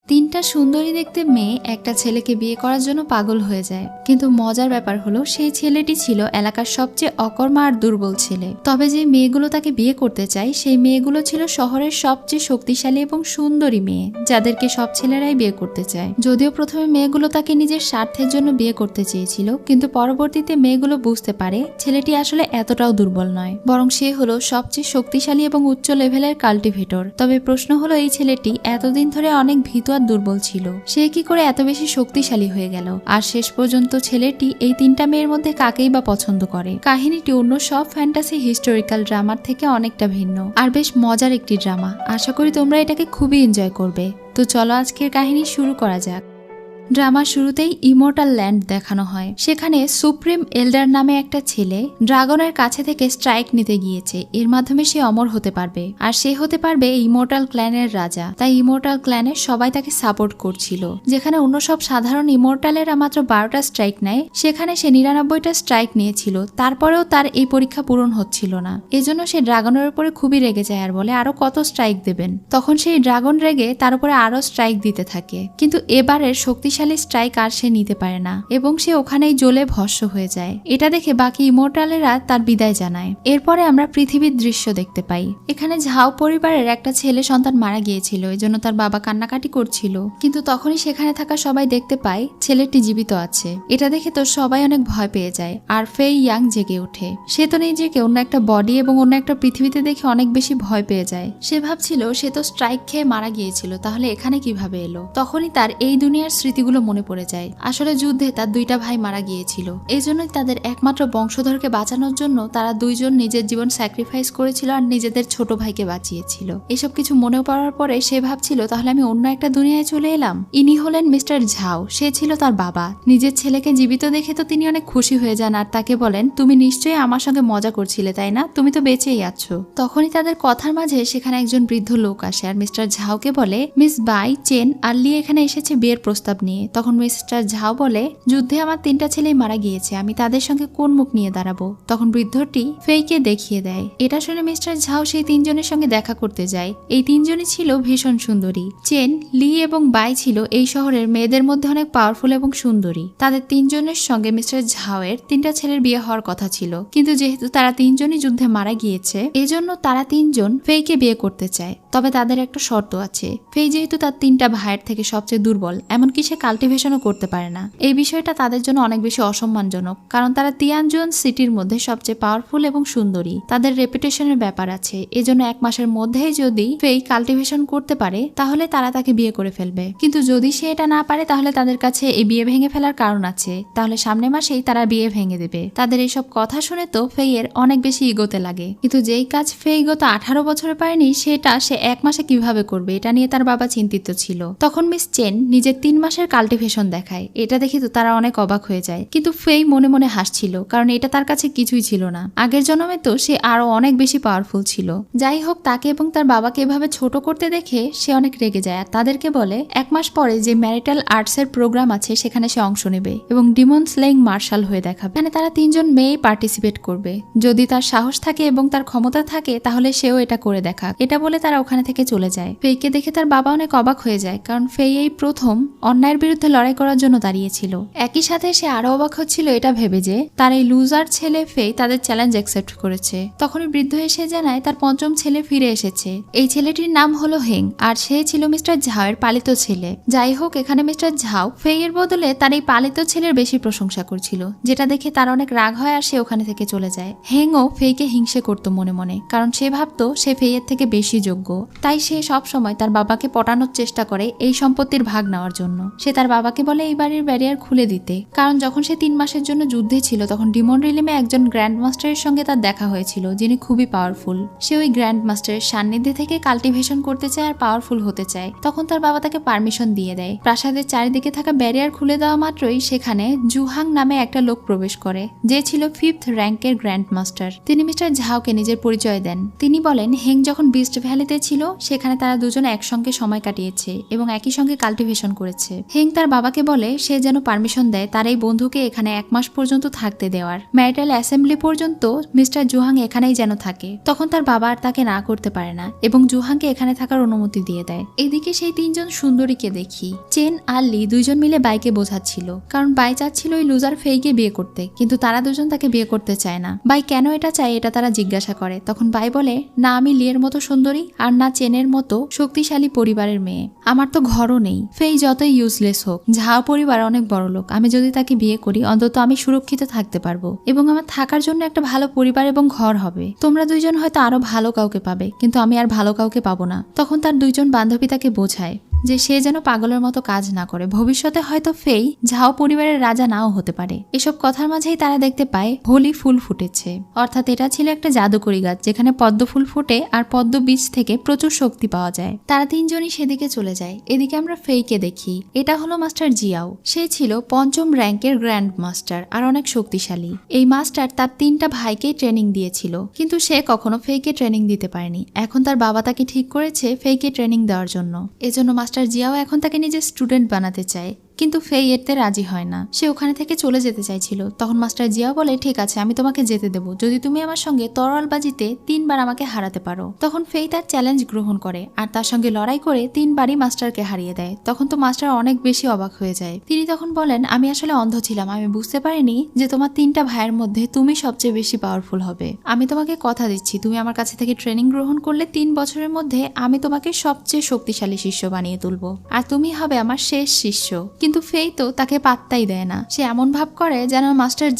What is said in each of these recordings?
তিনটা সুন্দরী দেখতে মেয়ে একটা ছেলেকে বিয়ে করার জন্য পাগল হয়ে যায়, কিন্তু মজার ব্যাপার হলো সেই ছেলেটি ছিল এলাকার সবচেয়ে অকর্মা আর দুর্বল ছেলে। তবে যে মেয়েগুলো তাকে বিয়ে করতে চায় সেই মেয়েগুলো ছিল শহরের সবচেয়ে শক্তিশালী এবং সুন্দরী মেয়ে, যাদেরকে সব ছেলেরাই বিয়ে করতে চায়। যদিও প্রথমে মেয়েগুলো তাকে নিজের স্বার্থের জন্য বিয়ে করতে চেয়েছিল, কিন্তু পরবর্তীতে মেয়েগুলো বুঝতে পারে ছেলেটি আসলে এতটাও দুর্বল নয়, বরং সে হলো সবচেয়ে শক্তিশালী এবং উচ্চ লেভেলের কাল্টিভেটর। তবে প্রশ্ন হলো এই ছেলেটি এতদিন ধরে অনেক ভীতু আর দুর্বল ছিল, সে কি করে এত বেশি শক্তিশালী হয়ে গেল? আর শেষ পর্যন্ত ছেলেটি এই তিনটা মেয়ের মধ্যে কাকেই বা পছন্দ করে? কাহিনীটি অন্য সব ফ্যান্টাসি হিস্টোরিক্যাল ড্রামার থেকে অনেকটা ভিন্ন আর বেশ মজার একটি ড্রামা। আশা করি তোমরা এটাকে খুবই এনজয় করবে। তো চলো আজকের কাহিনী শুরু করা যাক। ড্রামার শুরুতেই ইমর্টাল ল্যান্ড দেখানো হয়। সেখানে সুপ্রিম এল্ডার নামে একটা ছেলে ড্রাগনের কাছে থেকে স্ট্রাইক নিতে গিয়েছে, এর মাধ্যমে সে অমর হতে পারবে আর সে হতে পারবে ইমর্টাল ক্ল্যানের রাজা। তাই ইমর্টাল ক্ল্যানের সবাই তাকে সাপোর্ট করছিল। যেখানে অন্য সব সাধারণ ইমর্টালেরা মাত্র 12টা স্ট্রাইক নেয়, সেখানে সে 99টা স্ট্রাইক নিয়েছিল। তারপরেও তার এই পরীক্ষা পূরণ হচ্ছিল না, এজন্য সে ড্রাগনের উপরে খুবই রেগে যায় আর বলে আরো কত স্ট্রাইক দেবেন। তখন সেই ড্রাগন রেগে তার উপরে আরো স্ট্রাইক দিতে থাকে, কিন্তু এবারের শক্তিশালী স্ট্রাইক আর সে নিতে পারে না এবং সে ওখানেই জ্বলে ভস্ম হয়ে যায়। এটা দেখে বাকি ইমর্টালেরা তার বিদায় জানায়। এরপরে আমরা পৃথিবীর দৃশ্য দেখতে পাই। এখানে ঝাও পরিবারের একটা ছেলে সন্তান মারা গিয়েছিল, এজন্য তার বাবা কান্নাকাটি করছিল, কিন্তু তখনই সেখানে থাকা সবাই দেখতে পায় ছেলেটি জীবিত আছে। এটা দেখে তো সবাই অনেক ভয় পেয়ে যায় আর ফেই ইয়াং জেগে ওঠে। সে তো নিজেকে অন্য একটা বডি এবং অন্য একটা পৃথিবীতে দেখে অনেক বেশি ভয় পেয়ে যায়। সে ভাবছিল সে তো স্ট্রাইক খেয়ে মারা গিয়েছিল, তাহলে এখানে কিভাবে এলো? তখনই তার এই দুনিয়ার স্মৃতিগুলো মনে পড়ে যায়। আসলে যুদ্ধে তার দুইটা ভাই মারা গিয়েছিল, এই জন্যই তাদের একমাত্র বংশধরকে বাঁচানোর জন্য তারা দুইজন নিজের জীবন স্যাক্রিফাইস করেছিল আর নিজেদের ছোট ভাইকে বাঁচিয়েছিল। এসব কিছু মনে পড়ার পরে সে ভাবছিল তাহলে আমি অন্য একটা দুনিয়ায় চলে এলাম। ইনি হলেন মিস্টার ঝাও, সে ছিল তার বাবা। নিজের ছেলেকে জীবিত দেখে তো তিনি অনেক খুশি হয়ে যান আর তাকে বলেন, তুমি নিশ্চয়ই আমার সঙ্গে মজা করছিলে তাই না? তুমি তো বেঁচেই আছো। তখনই তাদের কথার মাঝে সেখানে একজন বৃদ্ধ লোক আসে আর মিস্টার ঝাওকে বলে, মিস বাই, চেন আর লি এখানে এসেছে বিয়ের প্রস্তাব নিয়ে। তখন মিস্টার ঝাও বলে, যুদ্ধে আমার 3টা ছেলেই মারা গিয়েছে, আমি তাদের সঙ্গে কোন মুখ নিয়ে দাঁড়াবো? তখন বৃদ্ধটি ফেইকে দেখিয়ে দেয়। এটা শুনে মিস্টার ঝাও সেই 3জনের সঙ্গে দেখা করতে যায়। এই 3জনই ছিল ভীষণ সুন্দরী। চেন, লি এবং বাই ছিল এই শহরের মেয়েদের মধ্যে অনেক পাওয়ারফুল এবং সুন্দরী। তাদের 3জনের সঙ্গে মিস্টার ঝাওয়ের 3টা ছেলের বিয়ে হওয়ার কথা ছিল, কিন্তু যেহেতু তারা 3জনই যুদ্ধে মারা গিয়েছে, এজন্য তারা 3জন ফেইকে বিয়ে করতে চায়। তবে তাদের একটা শর্ত আছে, ফেই যেহেতু তার 3টা ভাইয়ের থেকে সবচেয়ে দুর্বল, এমনকি সে কাল্টিভেশনও করতে পারে না। এই বিষয়টা তাদের জন্য অনেক বেশি অসম্মানজনক, কারণ তারা তিয়ানজুন সিটির মধ্যে সবচেয়ে পাওয়ারফুল এবং সুন্দরী। তাদের রেপুটেশনের ব্যাপার আছে, এজন্য 1 মাসের মধ্যেই যদি ফেই কাল্টিভেশন করতে পারে তাহলে তারা তাকে বিয়ে করে ফেলবে। কিন্তু যদি সে এটা না পারে তাহলে তাদের কাছে এই বিয়ে ভেঙে ফেলার কারণ আছে, তাহলে সামনের মাসেই তারা বিয়ে ভেঙে দেবে। তাদের এইসব কথা শুনে তো ফেইয়ের অনেক বেশি ইগোতে লাগে, কিন্তু যেই কাজ ফেই গত 18 বছরে পারেনি সেটা সে 1 মাসে কিভাবে করবে, এটা নিয়ে তার বাবা চিন্তিত ছিল। তখন মিস চেন নিজের 3 মাসের কাল্টিভেশন দেখায়। এটা দেখে তো তারা অনেক অবাক হয়ে যায়, কিন্তু ফেই মনে মনে হাসছিল, কারণ এটা তার কাছে কিছুই ছিল না। আগের জন্মে তো সে আরো অনেক বেশি পাওয়ারফুল ছিল। যাই হোক, তাকে এবং তার বাবাকে এভাবে ছোট করতে দেখে সে অনেক রেগে যায় আর তাদেরকে বলে 1 মাস পরে যে ম্যারিটাল আর্টস এর প্রোগ্রাম আছে সেখানে সে অংশ নেবে এবং ডিমন স্লেইং মার্শাল হয়ে দেখাবে। এখানে তারা 3জন মেয়ে পার্টিসিপেট করবে। যদি তার সাহস থাকে এবং তার ক্ষমতা থাকে তাহলে সেও এটা করে দেখাক। এটা বলে তারা ওখানে থেকে চলে যায়। ফেইকে দেখে তার বাবা অনেক অবাক হয়ে যায়, কারণ ফেই এই প্রথম অন্যায়ের বিরুদ্ধে লড়াই করার জন্য দাঁড়িয়েছিল। একই সাথে সে আরো অবাক হচ্ছিল এটা ভেবে যে তার এই লুজার ছেলে ফেই তাদের চ্যালেঞ্জ অ্যাকসেপ্ট করেছে। তখনই বৃদ্ধ এসে জানায় তার 5ম ছেলে ফিরে এসেছে। এই ছেলেটির নাম হলো হেং আর সে ছিল মিস্টার ঝাওয়ের পালিত ছেলে। যাই হোক, এখানে মিস্টার ঝাও ফেইয়ের বদলে তার এই পালিত ছেলের বেশি প্রশংসা করছিল, যেটা দেখে তার অনেক রাগ হয় আর সে ওখানে থেকে চলে যায়। হেংও ফেইকে হিংসে করত মনে মনে, কারণ সে ভাবতো সে ফেইয়ের থেকে বেশি যোগ্য। তাই সে সব সময় তার বাবাকে পটানোর চেষ্টা করে এই সম্পত্তির ভাগ নেওয়ার জন্য। সে তার বাবাকে বলে এই বাড়ির ব্যারিয়ার খুলে দিতে, কারণ যখন সে 3 মাসের জন্য যুদ্ধে ছিল তখন ডিমন রিলিমে একজন গ্র্যান্ড মাস্টারের সঙ্গে তার দেখা হয়েছিল, যিনি খুবই পাওয়ারফুল। সে ওই গ্র্যান্ড মাস্টারের সান্নিধ্যে থেকে কাল্টিভেশন করতে চায় আর পাওয়ারফুল হতে চায়। তখন তার বাবা তাকে পারমিশন দিয়ে দেয়। প্রাসাদের চারিদিকে থাকা ব্যারিয়ার খুলে দেওয়া মাত্রই সেখানে জুহাং নামে একটা লোক প্রবেশ করে, যে ছিল 5th র্যাঙ্কের গ্র্যান্ড মাস্টার। তিনি মিস্টার ঝাওকে নিজের পরিচয় দেন। তিনি বলেন হেং যখন বিস্ট ভ্যালিতে ছিল সেখানে তারা দুজন একসঙ্গে সময় কাটিয়েছে এবং একই সঙ্গে কাল্টিভেশন করেছে। হেং তার বাবাকে বলে সে যেন পারমিশন দেয় তার এই বন্ধুকে এখানে 1 মাস পর্যন্ত থাকতে দেওয়ার, ম্যারিটাল অ্যাসেম্বলি পর্যন্ত মিস্টার জুহাং এখানেই যেন থাকে। তখন তার বাবা আর তাকে না করতে পারে না এবং জুহাংকে এখানে থাকার অনুমতি দিয়ে দেয়। এদিকে সেই 3 জন সুন্দরীকে দেখি। চেন আর লি 2 জন মিলে বাইকে বোঝাচ্ছিল, কারণ বাই চাচ্ছিল ওই লুজার ফেইকে বিয়ে করতে, কিন্তু তারা 2 জন তাকে বিয়ে করতে চায় না। বাই কেন এটা চায় এটা তারা জিজ্ঞাসা করে। তখন বাই বলে, না আমি লিয়ের মতো সুন্দরী আর না চেনের মতো শক্তিশালী পরিবারের মেয়ে, আমার তো ঘরও নেই। ফেই যতই ইউজলেস হোক, ঝাও পরিবার অনেক বড় লোক, আমি যদি তাকে বিয়ে করি অন্তত আমি সুরক্ষিত থাকতে পারবো এবং আমার থাকার জন্য একটা ভালো পরিবার এবং ঘর হবে। তোমরা 2 জন হয়তো আরো ভালো কাউকে পাবে, কিন্তু আমি আর ভালো কাউকে পাবো না। তখন তার 2 জন বান্ধবী তাকে বোঝায় যে সে যেন পাগলের মতো কাজ না করে, ভবিষ্যতে হয়তো ফেই ঝাও পরিবারের রাজা নাও হতে পারে। এসব কথার মাঝেই তারা দেখতে পায় হোলি ফুল ফুটেছে, অর্থাৎ এটা ছিল একটা জাদুকরি গাছ যেখানে পদ্ম ফুল ফুটে আর পদ্ম বীজ থেকে প্রচুর শক্তি পাওয়া যায়। তারা 3 জনই সেদিকে চলে যায়। এদিকে আমরা ফেইকে দেখি। এটা হলো মাস্টার জিয়াও। সে ছিল 5ম র্যাঙ্কের গ্র্যান্ড মাস্টার আর অনেক শক্তিশালী। এই মাস্টার তার 3টা ভাইকে ট্রেনিং দিয়েছিল, কিন্তু সে কখনো ফেইকে ট্রেনিং দিতে পারেনি। এখন তার বাবা তাকে ঠিক করেছে ফেইকে ট্রেনিং দেওয়ার জন্য। এজন্য মাস্টার জিয়াও এখন তাকে নিজের স্টুডেন্ট বানাতে চায়, কিন্তু ফেই এতে রাজি হয় না। সে ওখানে থেকে চলে যেতে চাইছিল। তখন মাস্টার জিয়া বলে, ঠিক আছে আমি তোমাকে যেতে দেবো যদি তুমি আমার সঙ্গে তরোয়ালবাজিতে 3 বার আমাকে হারাতে পারো। তখন ফেই তার চ্যালেঞ্জ গ্রহণ করে আর তার সঙ্গে লড়াই করে 3 বারই মাস্টারকে হারিয়ে দেয়। তখন তো মাস্টার অনেক বেশি অবাক হয়ে যায়। তিনি তখন বলেন, আমি আসলে অন্ধ ছিলাম, আমি বুঝতে পারিনি যে তোমার 3টা ভাইয়ের মধ্যে তুমি সবচেয়ে বেশি পাওয়ারফুল হবে। আমি তোমাকে কথা দিচ্ছি, তুমি আমার কাছে থেকে ট্রেনিং গ্রহণ করলে 3 বছরের মধ্যে আমি তোমাকে সবচেয়ে শক্তিশালী শিষ্য বানিয়ে তুলবো আর তুমি হবে আমার শেষ শিষ্য। কিন্তু ফেই তো তাকে পাত্তাই দেয় না। সে এমন ভাব করে যেন মাস্টার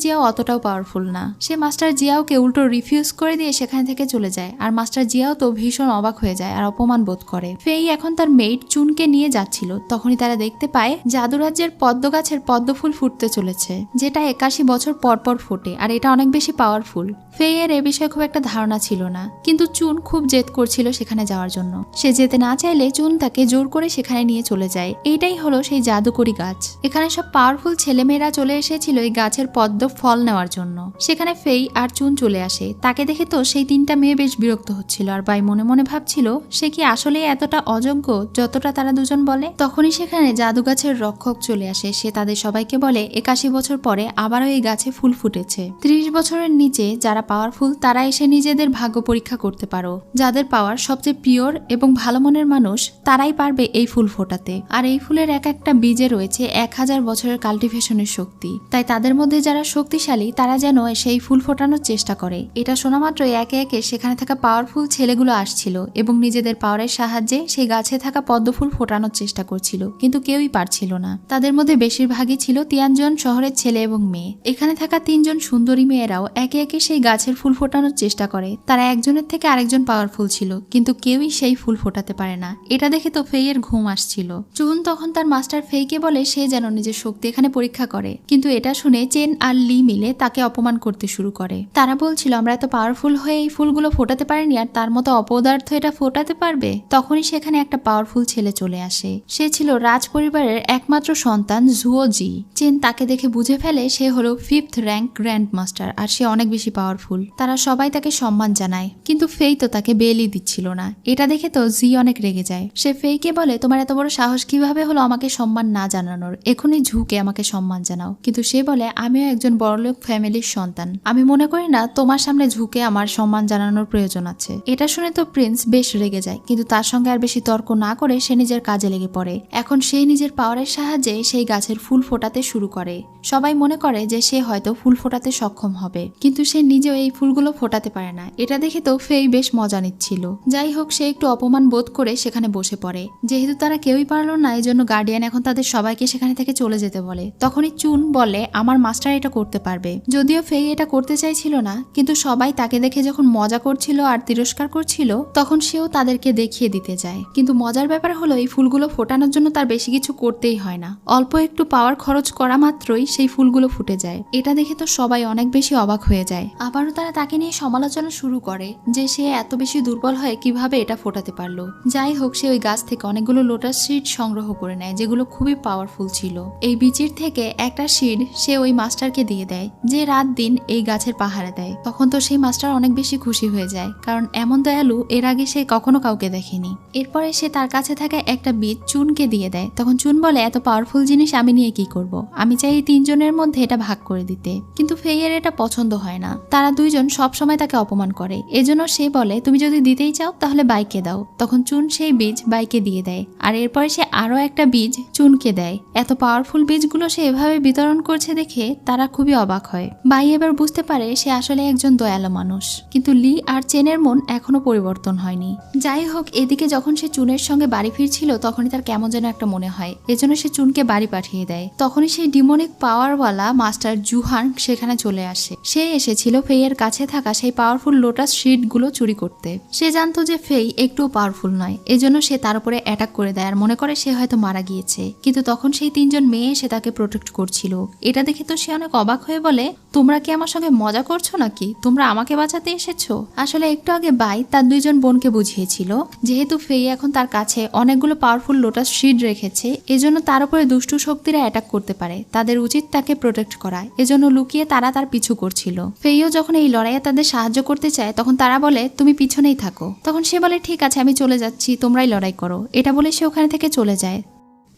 জিয়াও অতটাও পাওয়ারফুল না। সে মাস্টার জিয়াওকে উল্টো রিফিউজ করে দিয়ে সেখানে থেকে চলে যায় আর মাস্টার জিয়াও তো ভীষণ অবাক হয়ে যায় আর অপমান বোধ করে। ফেই এখন তার মেইড চুনকে নিয়ে যাচ্ছিল, তখনই তারা দেখতে পায় জাদুরাজ্যের পদ্ম গাছের পদ্ম ফুল ফুটতে চলেছে, যেটা 81 বছর পর পর ফোটে আর এটা অনেক বেশি পাওয়ারফুল। ফেই এর এ বিষয়ে খুব একটা ধারণা ছিল না, কিন্তু চুন খুব জেদ করছিল সেখানে যাওয়ার জন্য। সে যেতে না চাইলে চুন তাকে জোর করে সেখানে নিয়ে চলে যায়। এইটাই হলো সেই জাদুকরি গাছ। এখানে সব পাওয়ারফুল ছেলেমেয়েরা চলে এসেছিল এই গাছের পদ্ম ফল নেওয়ার জন্য। সেখানে ফেই আর চুন চলে আসে। তাকে দেখে তো সেই 3টা মেয়ে বেশ বিরক্ত হচ্ছিল আর বাই মনে মনে ভাবছিল সে কি আসলে এতটা অযোগ্য যতটা তারা 2 জন বলে। তখনই সেখানে জাদু গাছের রক্ষক চলে আসে। সে তাদের সবাইকে বলে 81 বছর পরে আবারও এই গাছে ফুল ফুটেছে। 30 বছরের নিচে যারা পাওয়ারফুল তারা এসে নিজেদের ভাগ্য পরীক্ষা করতে পারো। যাদের পাওয়ার সবচেয়ে পিওর এবং ভালো মনের মানুষ তারাই পারবে এই ফুল ফোটাতে। আর এই ফুলের এক একটা বীজে রয়েছে 1000 বছরের কাল্টিভেশনের শক্তি। তাই তাদের মধ্যে যারা শক্তিশালী তারা যেন সেই ফুল ফোটানোর চেষ্টা করে। এটা শোনা মাত্রই একে একে সেখানে থাকা পাওয়ারফুল ছেলেগুলো আসছিল এবং নিজেদের পাওয়ারের সাহায্যে সেই গাছে থাকা পদ্ম ফুল ফোটানোর চেষ্টা করছিল, কিন্তু কেউই পারছিল না। তাদের মধ্যে বেশিরভাগই ছিল তিয়ানজন শহরের ছেলে এবং মেয়ে। এখানে থাকা 3 জন সুন্দরী মেয়েরাও একে একে সেই গাছের ফুল ফোটানোর চেষ্টা করে। তারা একজনের থেকে আরেকজন পাওয়ারফুল ছিল, কিন্তু কেউই সেই ফুল ফোটাতে পারে না। এটা দেখে তো ফেইয়ের ঘুম আসছিল। চুন তখন তার মাস্টার ফেইকে বলে সে যেন নিজের শক্তি এখানে পরীক্ষা করে, কিন্তু এটা শুনে চেন আর লি মিলে তাকে অপমান করতে শুরু করে। তারা বলছিল আমরা এত পাওয়ারফুল হয়ে এই ফুলগুলো ফোটাতে পারিনি আর তার মতো অপদার্থ এটা ফোটাতে পারবে। তখনই সেখানে একটা পাওয়ারফুল ছেলে চলে আসে। সে ছিল রাজ পরিবারের একমাত্র সন্তান জুওজি। চেন তাকে দেখে বুঝে ফেলে সে হলো 5th র্যাঙ্ক গ্র্যান্ড মাস্টার আর সে অনেক বেশি পাওয়ারফুল। তারা সবাই তাকে সম্মান জানায়, কিন্তু ফেই তো তাকে বেলই দিচ্ছিল না। এটা দেখে তো জি অনেক রেগে যায়। সে ফেইকে বলে তোমার এত বড় সাহস কিভাবে হলো আমাকে সম্মান না জানানোর, এখনই ঝুঁকে আমাকে সম্মান জানাও। কিন্তু সে বলে আমিও একজন বড়লোক ফ্যামিলির সন্তান, আমি মনে করি না তোমার সামনে ঝুঁকে আমার সম্মান জানানোর প্রয়োজন আছে। এটা শুনে তো প্রিন্স বেশ রেগে যায়, কিন্তু তার সঙ্গে আর বেশি তর্ক না করে সে নিজের কাজে লেগে পড়ে। এখন সে নিজের পাওয়ারের সাহায্যে সেই গাছের ফুল ফোটাতে শুরু করে। সবাই মনে করে যে সে হয়তো ফুল ফোটাতে সক্ষম হবে, কিন্তু সে নিজেও এই ফুলগুলো ফোটাতে পারে না। এটা দেখে তো ফেই বেশ মজা নিচ্ছিল। যাই হোক, সে একটু অপমান বোধ করে সেখানে বসে পড়ে। যেহেতু তারা কেউই পারলো না, এই জন্য গার্ডিয়ান এখন তাদের সবাইকে সেখানে থেকে চলে যেতে বলে। তখনই চুন বলে আমার মাস্টার এটা করতে পারবে। যদিও ফেই এটা করতে চাইছিল না, কিন্তু সবাই তাকে দেখে যখন মজা করছিল আর তিরস্কার করছিল তখন সেও তাদেরকে দেখিয়ে দিতে যায়। কিন্তু মজার ব্যাপার হলো এই ফুলগুলো ফোটানোর জন্য তার বেশি কিছু করতেই হয় না। অল্প একটু পাওয়ার খরচ করা মাত্রই সেই ফুলগুলো ফুটে যায়। এটা দেখে তো সবাই অনেক বেশি অবাক হয়ে যায়। আবারও তারা তাকে নিয়ে সমালোচনা শুরু করে যে সে এত বেশি দুর্বল হয়ে কিভাবে এটা ফোটাতে পারলো। যাই হোক, সে ওই গাছ থেকে অনেকগুলো লোটাস সিড সংগ্রহ করে নেয় যেগুলো খুবই পাওয়ারফুল ছিল। এই বিচির থেকে একটা সিড সে ওই মাস্টারকে দিয়ে দেয় যে রাত দিন এই গাছের পাহারা দেয়। তখন তো সেই মাস্টার অনেক বেশি খুশি হয়ে যায়, কারণ এমন দয়ালু এর আগে সে কখনো কাউকে দেখেনি। এরপরে সে তার কাছে থাকা একটা বীজ চুনকে দিয়ে দেয়। তখন চুন বলে, এত পাওয়ারফুল জিনিস আমি নিয়ে কি করব? আমি চাই এই তিনজনের মধ্যে এটা ভাগ করে দিতে। কিন্তু ফেইয়ের এটা পছন্দ হয় না। তারা দুইজন সব সময় তাকে অপমান করে। এজন্য সে বলে, তুমি যদি দিতেই চাও তাহলে বাইকে দাও। তখন চুন সেই বীজ বাইকে দিয়ে দেয়, আর এরপরে সে আরো একটা বীজ চুনকে দেয়। এত পাওয়ারফুল বীজগুলো সে এভাবে বিতরণ করছে দেখে তারা খুবই অবাক হয়। বাই এবার বুঝতে পারে সে আসলে একজন দয়ালু মানুষ। কিন্তু লি আর চেনের মন এখনো পরিবর্তন হয়নি। যাই হোক, এদিকে যখন সে চুনের সঙ্গে বাড়ি ফিরছিল তখনই তার কেমন যেন একটা মনে হয়। এজন্য সে চুনকে বাড়ি পাঠিয়ে দেয়। তখনই সেই ডিমনিক পাওয়ারওয়ালা মাস্টার জুহান সেখানে চলে আসে। সে এসেছিল ফেইয়ের কাছে থাকা সেই পাওয়ারফুল লোটাস শিট গুলো চুরি করতে। সে জানতো যে ফেই একটু পাওয়ারফুল নয়, এজন্য সে তার উপরে অ্যাটাক করে দেয় আর মনে করে সে হয়তো মারা গিয়েছে। কিন্তু তখন সেই তিনজন মেয়ে এসে তাকে প্রোটেক্ট করছিল। এটা দেখে তো সে অনেক অবাক হয়ে বলে, তোমরা কি আমার সঙ্গে মজা করছো নাকি? তোমরা আমাকে বাঁচাতে এসেছো? আসলে একটু আগে বাই তার দুইজন বোনকে বুঝিয়েছিল যেহেতু ফেই এখন তার কাছে অনেকগুলো পাওয়ারফুল লোটাস শিড রেখেছে, এজন্য তার উপরে দুষ্টু শক্তিরা অ্যাটাক করতে পারে। তাদের উচিত তাকে প্রোটেক্ট করা। এজন্য লুকিয়ে তারা তার পিছু করছিল। ফেইও যখন এই লড়াইয়ে তাদের সাহায্য করতে চায় তখন তারা বলে, তুমি পিছনেই থাকো। তখন সে বলে, ঠিক আছে আমি চলে যাচ্ছি, তোমরাই লড়াই করো। এটা বলে সে ওখানে থেকে চলে যায়।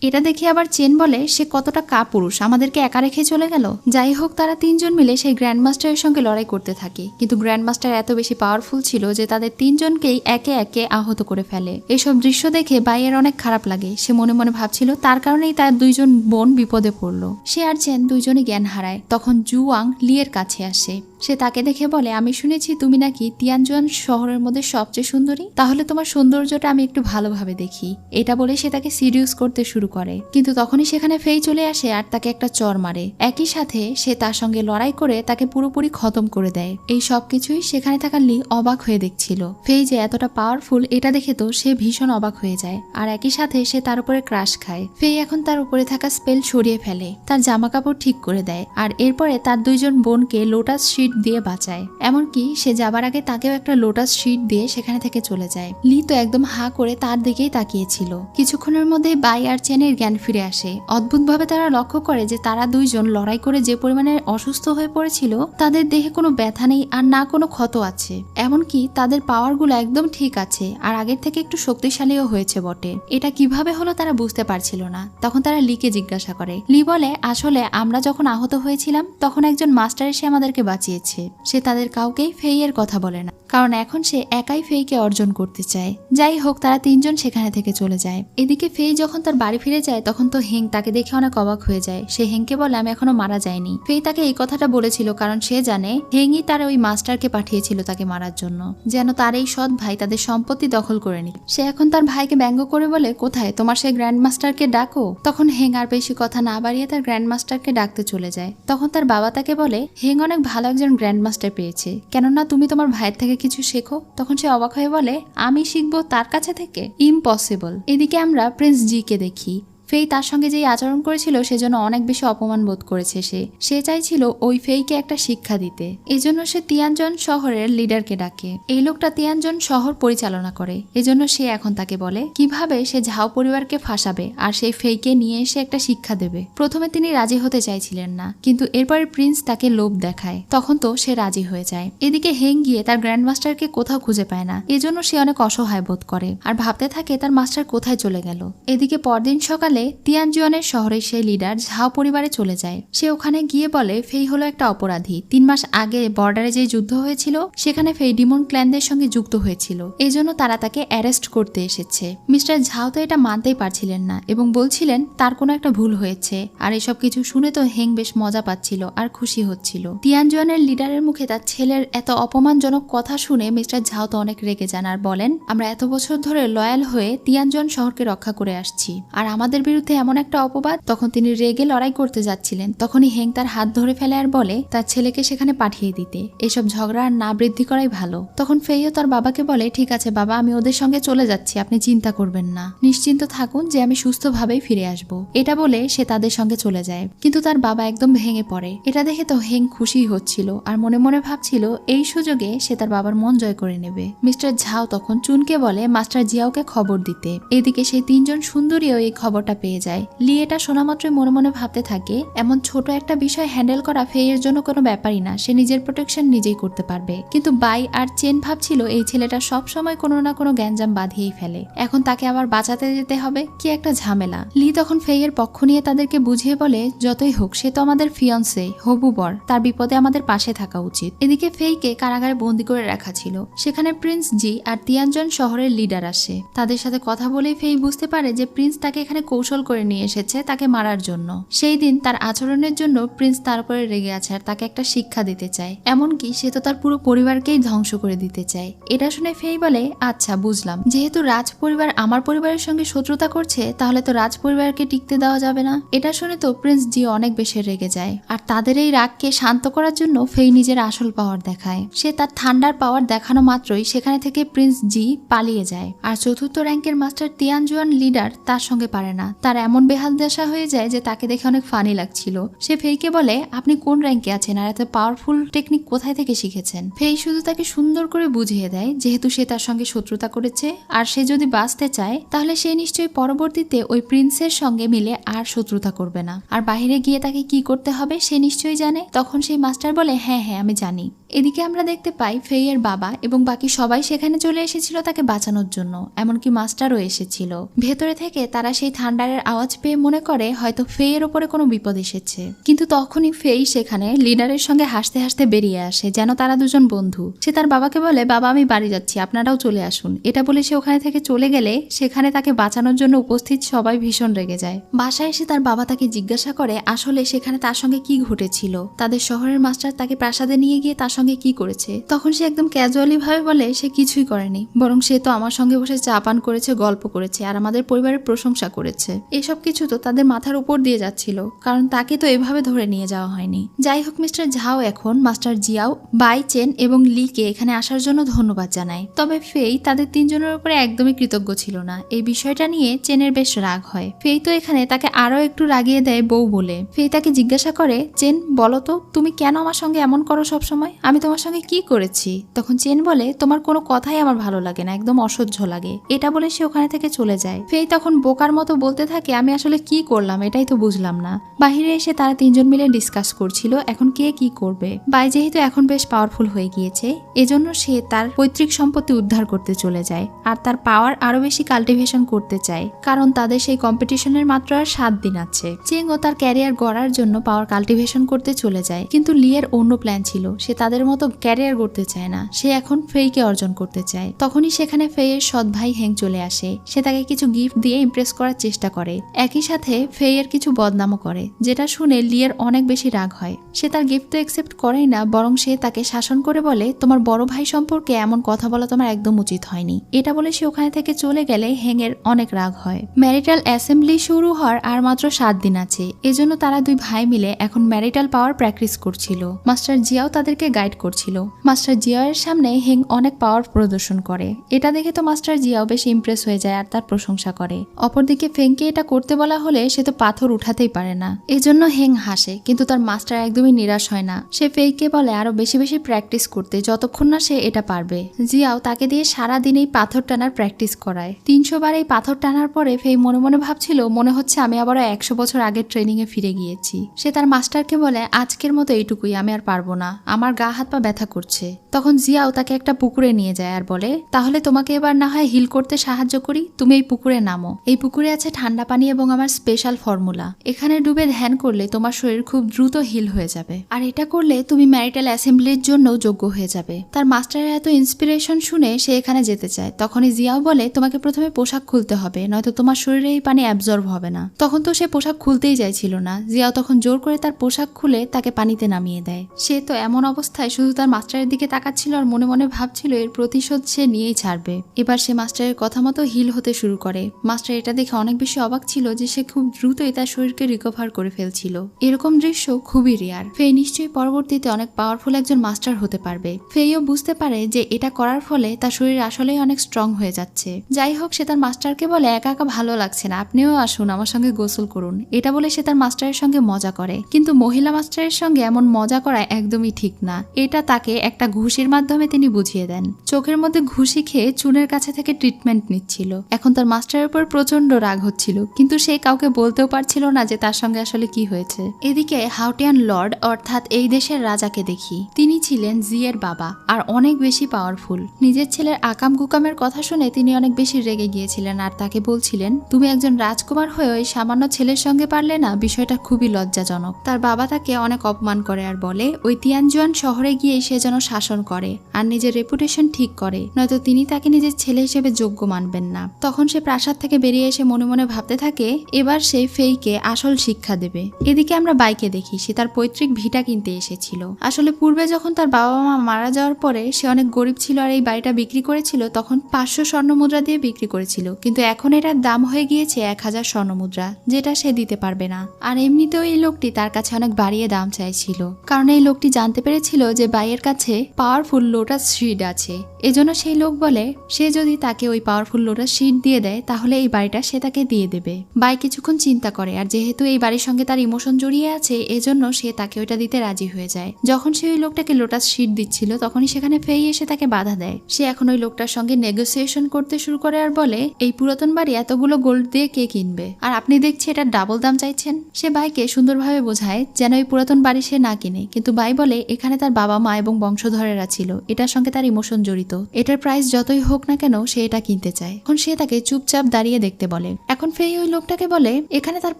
এটা দেখে আবার চেন বলে, সে কতটা কাপুরুষ, আমাদেরকে একা রেখে চলে গেল। যাই হোক, তারা তিনজন মিলে সেই গ্র্যান্ডমাস্টারের সঙ্গে লড়াই করতে থাকে। কিন্তু গ্র্যান্ডমাস্টার এত বেশি পাওয়ারফুল ছিল যে তাদের তিনজনকেই একে একে আহত করে ফেলে। এইসব দৃশ্য দেখে বাইয়ের অনেক খারাপ লাগে। সে মনে মনে ভাবছিল তার কারণেই তার দুইজন বোন বিপদে পড়লো। সে আর চেন দুইজনই জ্ঞান হারায়। তখন জুয়াং লিয়ের কাছে আসে। সে তাকে দেখে বলে, আমি শুনেছি তুমি নাকি তিয়ানজুয়ান শহরের মধ্যে সবচেয়ে সুন্দরী, তাহলে তোমার সৌন্দর্যটা আমি একটু ভালোভাবে দেখি। এটা বলে সে তাকে সিরিয়াস করতে শুরু করে। কিন্তু তখনই সেখানে ফেই চলে আসে আর তাকে একটা চর মারে। একই সাথে সে তার সঙ্গে লড়াই করে তাকে পুরোপুরি খতম করে দেয়। এই সবকিছুই সেখানে থাকা লি অবাক হয়ে দেখছিল। ফেই যে এতটা পাওয়ারফুল এটা দেখে তো সে ভীষণ অবাক হয়ে যায়। আর একই সাথে সে তার উপরে ক্রাশ খায়। ফেই এখন তার উপরে থাকা স্পেল সরিয়ে ফেলে, তার জামা কাপড় ঠিক করে দেয়, আর এরপরে তার দুইজন বোনকে লোটাস শিট দিয়ে বাঁচায়। এমনকি সে যাবার আগে তাকেও একটা লোটাস শিট দিয়ে সেখানে থেকে চলে যায়। লি তো একদম হা করে তার দিকেই তাকিয়েছিল। কিছুক্ষণের মধ্যে বাই আর চেনের জ্ঞান ফিরে আসে। অদ্ভুতভাবে তারা লক্ষ্য করে যে তারা দুইজন লড়াই করে যে পরিমাণে অসুস্থ হয়ে পড়েছিল তাদের দেহে কোনো ব্যথা নেই আর না কোনো ক্ষত আছে। এমনকি তাদের পাওয়ারগুলো একদম ঠিক আছে আর আগের থেকে একটু শক্তিশালীও হয়েছে বটে। এটা কিভাবে হলো তারা বুঝতে পারছিল না। তখন তারা লিকে জিজ্ঞাসা করে। লি বলে, আসলে আমরা যখন আহত হয়েছিলাম তখন একজন মাস্টার এসে আমাদেরকে বাঁচিয়েছে। সে তাদের কাউকেই ফেইয়ের কথা বলে না, কারণ এখন সে একাই ফেইকে অর্জন করতে চায়। যাই হোক, তারা তিনজন সেখানে থেকে চলে যায়। এদিকে ফেই যখন তার বাড়ি ফিরে যায় তখন তো হেং তাকে দেখে অনেক অবাক হয়ে যায়। সে হেংকে বলে, আমি এখনো মারা যায়নি। ফেই তাকে এই কথাটা বলেছিল কারণ সে জানে হেংই তার ওই মাস্টারকে পাঠিয়েছিল তাকে মারার জন্য, যেন তার এই সৎ ভাই তাদের সম্পত্তি দখল করে নি। সে এখন তার ভাইকে ব্যঙ্গ করে বলে, কোথায় তোমার সেই গ্র্যান্ড মাস্টারকে ডাকো। তখন হেং আর বেশি কথা না বাড়িয়ে তার গ্র্যান্ড মাস্টারকে ডাকতে চলে যায়। তখন তার বাবা তাকে বলে, হেং অনেক ভালো একজন গ্র্যান্ড মাস্টার পেয়েছে, কেননা তুমি তোমার ভাইয়ের থেকে কিছু শেখো। তখন সে অবাক হয়ে বলে, আমি শিখবো তার কাছে থেকে? ইম্পসিবল। এদিকে আমরা প্রিন্স জি কে দেখি। ফেই তার সঙ্গে যেই আচরণ করেছিল সেজন্য অনেক বেশি অপমান বোধ করেছে। সে চাইছিল ওই ফেইকে একটা শিক্ষা দিতে। এজন্য সে তিয়ানজন শহরের লিডারকে ডাকে। এই লোকটা তিয়ানজন শহর পরিচালনা করে। এজন্য সে এখন তাকে বলে কিভাবে সে ঝাও পরিবারকে ফাঁসাবে আর সেই ফেইকে নিয়ে এসে একটা শিক্ষা দেবে। প্রথমে তিনি রাজি হতে চাইছিলেন না, কিন্তু এরপরে প্রিন্স তাকে লোভ দেখায়। তখন তো সে রাজি হয়ে যায়। এদিকে হেং গিয়ে তার গ্র্যান্ড মাস্টারকে কোথাও খুঁজে পায় না। এজন্য সে অনেক অসহায় বোধ করে আর ভাবতে থাকে তার মাস্টার কোথায় চলে গেল। এদিকে পরদিন সকালে তিয়ানজুয়ানের শহরে সেই লিডার ঝাও পরিবারে চলে যায়। সে ওখানে গিয়ে বলে, ফেই হলো একটা অপরাধী। 3 মাস আগে বর্ডারে যে যুদ্ধ হয়েছিল সেখানে ফেই ডিমন ক্ল্যানদের সঙ্গে যুক্ত হয়েছিল, এজন্য তারা তাকে অ্যারেস্ট করতে এসেছে। মিস্টার ঝাও তো এটা মানতেই পারছিলেন না এবং বলছিলেন তার কোনো একটা ভুল হয়েছে। আর এসব কিছু শুনে তো হেং বেশ মজা পাচ্ছিল আর খুশি হচ্ছিল। তিয়ানজুয়ানের লিডারের মুখে তার ছেলের এত অপমানজনক কথা শুনে মিস্টার ঝাও তো অনেক রেগে যান আর বলেন, আমরা এত বছর ধরে লয়াল হয়ে তিয়ানজুয়ান শহরকে রক্ষা করে আসছি আর আমাদের বিরুদ্ধে এমন একটা অপবাদ। তখন তিনি রেগে লড়াই করতে যাচ্ছিলেন, তখনই হেং তার হাত ধরে ফেলে আর বলে তার ছেলেকে সেখানে পাঠিয়ে দিতে, এসব ঝগড়া আর না বৃদ্ধি করাই ভালো। তখন ফেইও তার বাবাকে বলে, ঠিক আছে বাবা, আমি ওদের সঙ্গে চলে যাচ্ছি, আপনি চিন্তা করবেন না, নিশ্চিন্ত থাকুন যে আমি সুস্থভাবেই ফিরে আসব। এটা বলে সে তাদের সঙ্গে চলে যায়। কিন্তু তার বাবা একদম ভেঙে পড়ে। এটা দেখে তো হেং খুশি হচ্ছিল আর মনে মনে ভাবছিল এই সুযোগে সে তার বাবার মন জয় করে নেবে। মিস্টার ঝাও তখন চুনকে বলে মাস্টার জিয়াওকে খবর দিতে। এদিকে সেই তিনজন সুন্দরীও এই খবরটা পেয়ে যায়। লি এটা শোনা মাত্রই মনে মনে ভাবতে থাকে, এমন ছোট একটা বিষয় হ্যান্ডেল করা ফেইয়ের জন্য কোনো ব্যাপারই না, সে নিজের প্রোটেকশন নিজেই করতে পারবে। কিন্তু বাই আর চেন ভাবছিল এই ছেলেটা সব সময় কোনো না কোনো গ্যাঞ্জাম বাঁধিয়েই ফেলে, এখন তাকে আবার বাঁচাতে যেতে হবে, কি একটা ঝামেলা। লি তখন ফেইয়ের পক্ষ নিয়ে তাদেরকে বুঝিয়ে বলে, যতই হোক সে তো আমাদের ফিয়ন্সে, হবু বর, তার বিপদে আমাদের পাশে থাকা উচিত। এদিকে ফেইকে কারাগারে বন্দি করে রাখা ছিল। সেখানে প্রিন্স জি আর তিয়ানজন শহরের লিডার আসে। তাদের সাথে কথা বলেই ফেই বুঝতে পারে যে প্রিন্স তাকে এখানে কৌশল করে নিয়ে এসেছে তাকে মারার জন্য। সেই দিন তার আচরণের জন্য প্রিন্স তার উপরে রেগে আছে আর তাকে একটা শিক্ষা দিতে চায়, এমনকি সে তো তার পুরো পরিবারকেই ধ্বংস করে দিতে চায়। এটা শুনে ফেই বলে, আচ্ছা বুঝলাম, যেহেতু রাজ পরিবার আমার পরিবারের সঙ্গে শত্রুতা করছে তাহলে তো রাজ পরিবারকে টিকতে দেওয়া যাবে না। এটা শুনে তো প্রিন্স জি অনেক বেশি রেগে যায় আর তাদের এই রাগকে শান্ত করার জন্য ফেই নিজের আসল পাওয়ার দেখায়। সে তার ঠান্ডার পাওয়ার দেখানো মাত্রই সেখানে থেকে প্রিন্স জি পালিয়ে যায়। আর চতুর্থ র্যাঙ্কের মাস্টার তিয়ানজুয়ান লিডার তার সঙ্গে পারে না। তার এমন বেহাল দশা হয়ে যায় যে তাকে দেখে অনেক ফানি লাগছিল। সে ফেইকে বলে, আপনি কোন র্যাঙ্কে আছেন আর এত পাওয়ারফুল টেকনিক কোথায় থেকে শিখেছেন? ফেই শুধু তাকে সুন্দর করে বুঝিয়ে দেয় যেহেতু সে তার সঙ্গে শত্রুতা করেছে আর সে যদি বাঁচতে চায় তাহলে সে নিশ্চয়ই পরবর্তীতে ওই প্রিন্সের সঙ্গে মিলে আর শত্রুতা করবে না, আর বাইরে গিয়ে তাকে কি করতে হবে সে নিশ্চয়ই জানে। তখন সেই মাস্টার বলে, হ্যাঁ হ্যাঁ আমি জানি। এদিকে আমরা দেখতে পাই ফেইয়ের বাবা এবং বাকি সবাই সেখানে চলে এসেছিল তাকে বাঁচানোর জন্য, এমনকি মাস্টারও এসেছিল। ভেতরে থেকে তারা সেই থান্ডারের আওয়াজ পেয়ে মনে করে হয়তো ফেইয়ের ওপরে কোনো বিপদ এসেছে। কিন্তু তখনই ফেই সেখানে লিডারের সঙ্গে হাসতে হাসতে বেরিয়ে আসে, যেন তারা দুজন বন্ধু। সে তার বাবাকে বলে, বাবা আমি বাড়ি যাচ্ছি, আপনারাও চলে আসুন। এটা বলে সে ওখানে থেকে চলে গেলে সেখানে তাকে বাঁচানোর জন্য উপস্থিত সবাই ভীষণ রেগে যায়। বাসায় এসে তার বাবা তাকে জিজ্ঞাসা করে আসলে সেখানে তার সঙ্গে কি ঘটেছিল, তাদের শহরের মাস্টার তাকে প্রাসাদে নিয়ে গিয়ে তার সঙ্গে কি করেছে। তখন সে একদম ক্যাজুয়ালি ভাবে বলে সে কিছুই করেনি, বরং সে তো আমার সঙ্গে বসে চা পান করেছে, গল্প করেছে আর আমাদের পরিবারের প্রশংসা করেছে। এসব কিছু তো তাদের মাথার উপর দিয়ে যাচ্ছিল, কারণ তাকে তো এভাবে ধরে নিয়ে যাওয়া হয়নি। যাই হোক, মিস্টার ঝাও এখন মাস্টার জিয়াও, বাই চেন এবং লিকে এখানে আসার জন্য ধন্যবাদ জানায়। তবে ফেই তাদের তিনজনের উপরে একদমই কৃতজ্ঞ ছিল না। এই বিষয়টা নিয়ে চেনের বেশ রাগ হয়। ফেই তো এখানে তাকে আরো একটু রাগিয়ে দেয় বউ বলে। ফেই তাকে জিজ্ঞাসা করে, চেন বলো তো তুমি কেন আমার সঙ্গে এমন করো সব সময়, আমি তোমার সঙ্গে কি করেছি? তখন চেন বলে, তোমার কোনো কথাই আমার ভালো লাগে না, একদম অসহ্য লাগে। এটা বলে সে ওখানে থেকে চলে যায়। ফেই তখন বোকার মতো বলতে থাকে, আমি আসলে কি করলাম এটাই তো বুঝলাম না। বাহিরে এসে তারা তিনজন মিলে ডিসকাস করছিল এখন কে কি করবে। বাই যেহেতু এখন বেশ পাওয়ারফুল হয়ে গিয়েছে এজন্য সে তার পৈতৃক সম্পত্তি উদ্ধার করতে চলে যায় আর তার পাওয়ার আরো বেশি কাল্টিভেশন করতে চায়, কারণ তাদের সেই কম্পিটিশনের মাত্র আর 7 দিন আছে। চেং ও তার ক্যারিয়ার গড়ার জন্য পাওয়ার কাল্টিভেশন করতে চলে যায়, কিন্তু লিয়ের অন্য প্ল্যান ছিল। সে তাদের মতো ক্যারিয়ার করতে চায় না, সে এখন ফেইকে অর্জন করতে চায়। তখনই সেখানে ফেইয়ের সৎ ভাই হেং চলে আসে। সে তাকে কিছু গিফট দিয়ে ইমপ্রেস করার চেষ্টা করে, একই সাথে ফেইয়ের কিছু বদনামও করে, যেটা শুনে লিয়ের অনেক বেশি রাগ হয়। সে তার গিফট তো অ্যাকসেপ্ট করেই না, বরং সে তাকে শাসন করে বলে, তোমার বড় ভাই সম্পর্কে এমন কথা বলা তোমার একদম উচিত হয়নি। এটা বলে সে ওখানে থেকে চলে গেলে হেংয়ের অনেক রাগ হয়। ম্যারিটাল অ্যাসেম্বলি শুরু হওয়ার আর মাত্র 7 দিন আছে, এজন্য তারা দুই ভাই মিলে এখন ম্যারিটাল পাওয়ার প্র্যাকটিস করছিল। মাস্টার জিয়াও তাদেরকে গাইড করছিল। মাস্টার জিয়াওয়ের সামনে হেং অনেক পাওয়ার প্রদর্শন করে। এটা দেখে তো মাস্টার জিয়াও বেশ ইমপ্রেস হয়ে যায় আর তার প্রশংসা করে। অপরদিকে ফেংকে এটা করতে বলা হলে সে তো পাথর উঠাতেই পারে না, এজন্য হেং হাসে। কিন্তু তার মাস্টার একদমই নিরাশ হয় না। সে ফেইকে বলে আরো বেশি বেশি প্র্যাকটিস করতে, যতক্ষণ না সে এটা পারবে। জিয়াও তাকে দিয়ে সারাদিন এই পাথর টানার প্র্যাকটিস করায়। 300 বার এই পাথর টানার পরে ফেই মনে মনে ভাবছিল, মনে হচ্ছে আমি আবারও 100 বছর আগের ট্রেনিং এ ফিরে গিয়েছি। সে তার মাস্টারকে বলে, আজকের মতো এইটুকুই, আমি আর পারবো না, আমার গা হাত পা ব্যথা করছে। তখন জিয়াও তাকে একটা পুকুরে নিয়ে যায় আর বলে, তাহলে তোমাকে এবার না হয় হিল করতে সাহায্য করি, তুমি এই পুকুরে নামো। এই পুকুরে আছে ঠান্ডা পানি এবং আমার স্পেশাল ফর্মুলা, এখানে ডুবে ধ্যান করলে তোমার শরীর খুব দ্রুত হিল হয়ে যাবে, আর এটা করলে তুমি ম্যারিটাল অ্যাসেম্বলির জন্য যোগ্য হয়ে যাবে। তার মাস্টারের এত ইন্সপিরেশন শুনে সে এখানে যেতে চায়। তখনই জিয়াও বলে, তোমাকে প্রথমে পোশাক খুলতে হবে, নয়তো তোমার শরীরে এই পানি অ্যাবজর্ব হবে না। তখন তো সে পোশাক খুলতেই চাইছিল না। জিয়াও তখন জোর করে তার পোশাক খুলে তাকে পানিতে নামিয়ে দেয়। সে তো এমন অবস্থায় অবস্থায় শুধু তার মাস্টারের দিকে তাকাচ্ছিল আর মনে মনে ভাবছিল এর প্রতিশোধ সে নিয়েই ছাড়বে। এবার সে মাস্টারের কথা মতো হিল হতে শুরু করে। মাস্টার এটা দেখে অনেক বেশি অবাক ছিল যে সে খুব দ্রুতই তার শরীরকে রিকভার করে ফেলছিল। এরকম দৃশ্য খুবই রেয়ার। ফেই নিশ্চয়ই পরবর্তীতে অনেক পাওয়ারফুল একজন মাস্টার হতে পারবে। ফেইও বুঝতে পারে যে এটা করার ফলে তার শরীর আসলেই অনেক স্ট্রং হয়ে যাচ্ছে। যাই হোক, সে তার মাস্টারকে বলে একা একা ভালো লাগছে না, আপনিও আসুন আমার সঙ্গে গোসল করুন। এটা বলে সে তার মাস্টারের সঙ্গে মজা করে, কিন্তু মহিলা মাস্টারের সঙ্গে এমন মজা করা একদমই ঠিক না। এটা তাকে একটা ঘুষির মাধ্যমে তিনি বুঝিয়ে দেন। চোখের মধ্যে ঘুষি খেয়ে চুনের কাছে থেকে ট্রিটমেন্ট নিচ্ছিল। এখন তার মাস্টারের উপর প্রচন্ড রাগ হচ্ছিল, কিন্তু সে কাউকে বলতেও পারছিল না যে তার সঙ্গে আসলে কি হয়েছে। এদিকে হাউটিয়ান লর্ড অর্থাৎ এই দেশের রাজাকে দেখি। তিনি ছিলেন জিয়ের বাবা আর অনেক বেশি পাওয়ারফুল। নিজের ছেলের আকাম কুকামের কথা শুনে তিনি অনেক বেশি রেগে গিয়েছিলেন আর তাকে বলছিলেন, তুমি একজন রাজকুমার হয়ে ওই সামান্য ছেলের সঙ্গে পারলে না, বিষয়টা খুবই লজ্জাজনক। তার বাবা তাকে অনেক অপমান করে আর বলে ওই তিয়ানজুয়ান শহরে গিয়ে সে যেন শাসন করে আর নিজের রেপুটেশন ঠিক করে, নয়তো তিনি তাকে নিজের ছেলে হিসেবে যোগ্য মানবেন না। তখন সে প্রাসাদ থেকে বেরিয়ে এসে মনে মনে ভাবতে থাকে এবার সে ফেইকে আসল শিক্ষা দেবে। এদিকে আমরা বাইকে দেখি সে তার পৈতৃক ভিটা কিনতে এসেছিল। আসলে পূর্বে যখন তার বাবা মা মারা যাওয়ার পরে সে অনেক গরিব ছিল আর এই বাড়িটা বিক্রি করেছিল তখন 500 স্বর্ণমুদ্রা দিয়ে বিক্রি করেছিল, কিন্তু এখন এটার দাম হয়ে গিয়েছে 1000 স্বর্ণমুদ্রা, যেটা সে দিতে পারবে না। আর এমনিতেও এই লোকটি তার কাছে অনেক বাড়িয়ে দাম চাইছিল, কারণ এই লোকটি জানতে পেরেছিল যে বাইয়ের কাছে পাওয়ারফুল লোটাস সিড আছে। এজন্য সেই লোক বলে সে যদি তাকে ওই পাওয়ারফুল লোটাস সিড দিয়ে দেয় তাহলে এই বাড়িটা সে তাকে দিয়ে দেবে। বাই কিছুক্ষণ চিন্তা করে আর যেহেতু এই বাড়ির সঙ্গে তার ইমোশন জড়িয়ে আছে এজন্য সে তাকে ওইটা দিতে রাজি হয়ে যায়। যখন সে ওই লোকটাকে লোটাস সিড দিচ্ছিল তখনই সেখানে ফেই এসে তাকে বাধা দেয়। সে এখন ওই লোকটার সঙ্গে নেগোসিয়েশন করতে শুরু করে আর বলে এই পুরাতন বাড়ি এতগুলো গোল্ড দিয়ে কে কিনবে, আর আপনি দেখছি এটা ডাবল দাম চাইছেন। সে বাইকে সুন্দরভাবে বোঝায় যেন এই পুরাতন বাড়ি সে না কিনে, কিন্তু বাই বলে এখানে তার বাবা মা এবং বংশধরেরা ছিল, এটার সঙ্গে তার ইমোশন জড়িত, এটার প্রাইস যতই হোক না কেন সে এটা কিনতে চায়। এখন সে তাকে চুপচাপ দাঁড়িয়ে দেখতে বলে। এখন ফেই ওই লোকটাকে বলে এখানে তার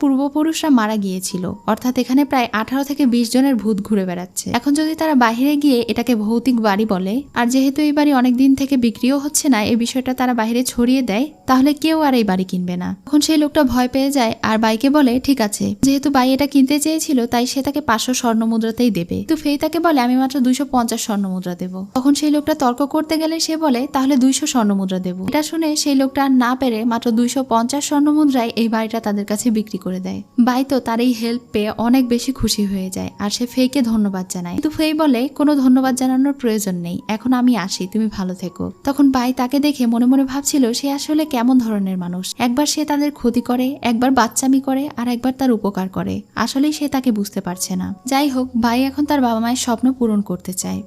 পূর্বপুরুষরা মারা গিয়েছিল, অর্থাৎ এখানে প্রায় 18 থেকে 20 জনের ভূত ঘুরে বেড়াচ্ছে। এখন যদি তারা বাহিরে গিয়ে এটাকে ভৌতিক বাড়ি বলে, আর যেহেতু এই বাড়ি অনেকদিন থেকে বিক্রিও হচ্ছে না, এই বিষয়টা তারা বাহিরে ছড়িয়ে দেয়, তাহলে কেউ আর এই বাড়ি কিনবে না। এখন সেই লোকটা ভয় পেয়ে যায় আর বাইকে বলে ঠিক আছে, যেহেতু বাই এটা কিনতে চেয়েছিল তাই সে তাকে 500 স্বর্ণমুদ্রাতেই দেবে। তো ফেই তাকে বলে আমি মাত্র 250 স্বর্ণমুদ্রা দেবো। তখন সেই লোকটা তর্ক করতে গেলে সে বলে তাহলে 200 স্বর্ণমুদ্রা দেবো। এটা শুনে সেই লোকটা আর না পেরে মাত্র 250 স্বর্ণমুদ্রায় এই বাড়িটা তাদের কাছে বিক্রি করে দেয়। বাই তো তার এই হেল্প পেয়ে অনেক বেশি খুশি হয়ে যায় আর সে ফেইকে ধন্যবাদ জানায়, কিন্তু ফেই বলে কোনো ধন্যবাদ জানানোর প্রয়োজন নেই, এখন আমি আসি, তুমি ভালো থেকো। তখন বাই তাকে দেখে মনে মনে ভাবছিল সে আসলে কেমন ধরনের মানুষ। একবার সে তাদের ক্ষতি করে, একবার বাচ্চামি করে আর একবার তার উপকার করে। আসলেই সে তাকে বুঝতে পারছে না। যাই হোক, বাই এখন তার বাবা মায়ের স্বপ্ন পূরণ করতে চায়।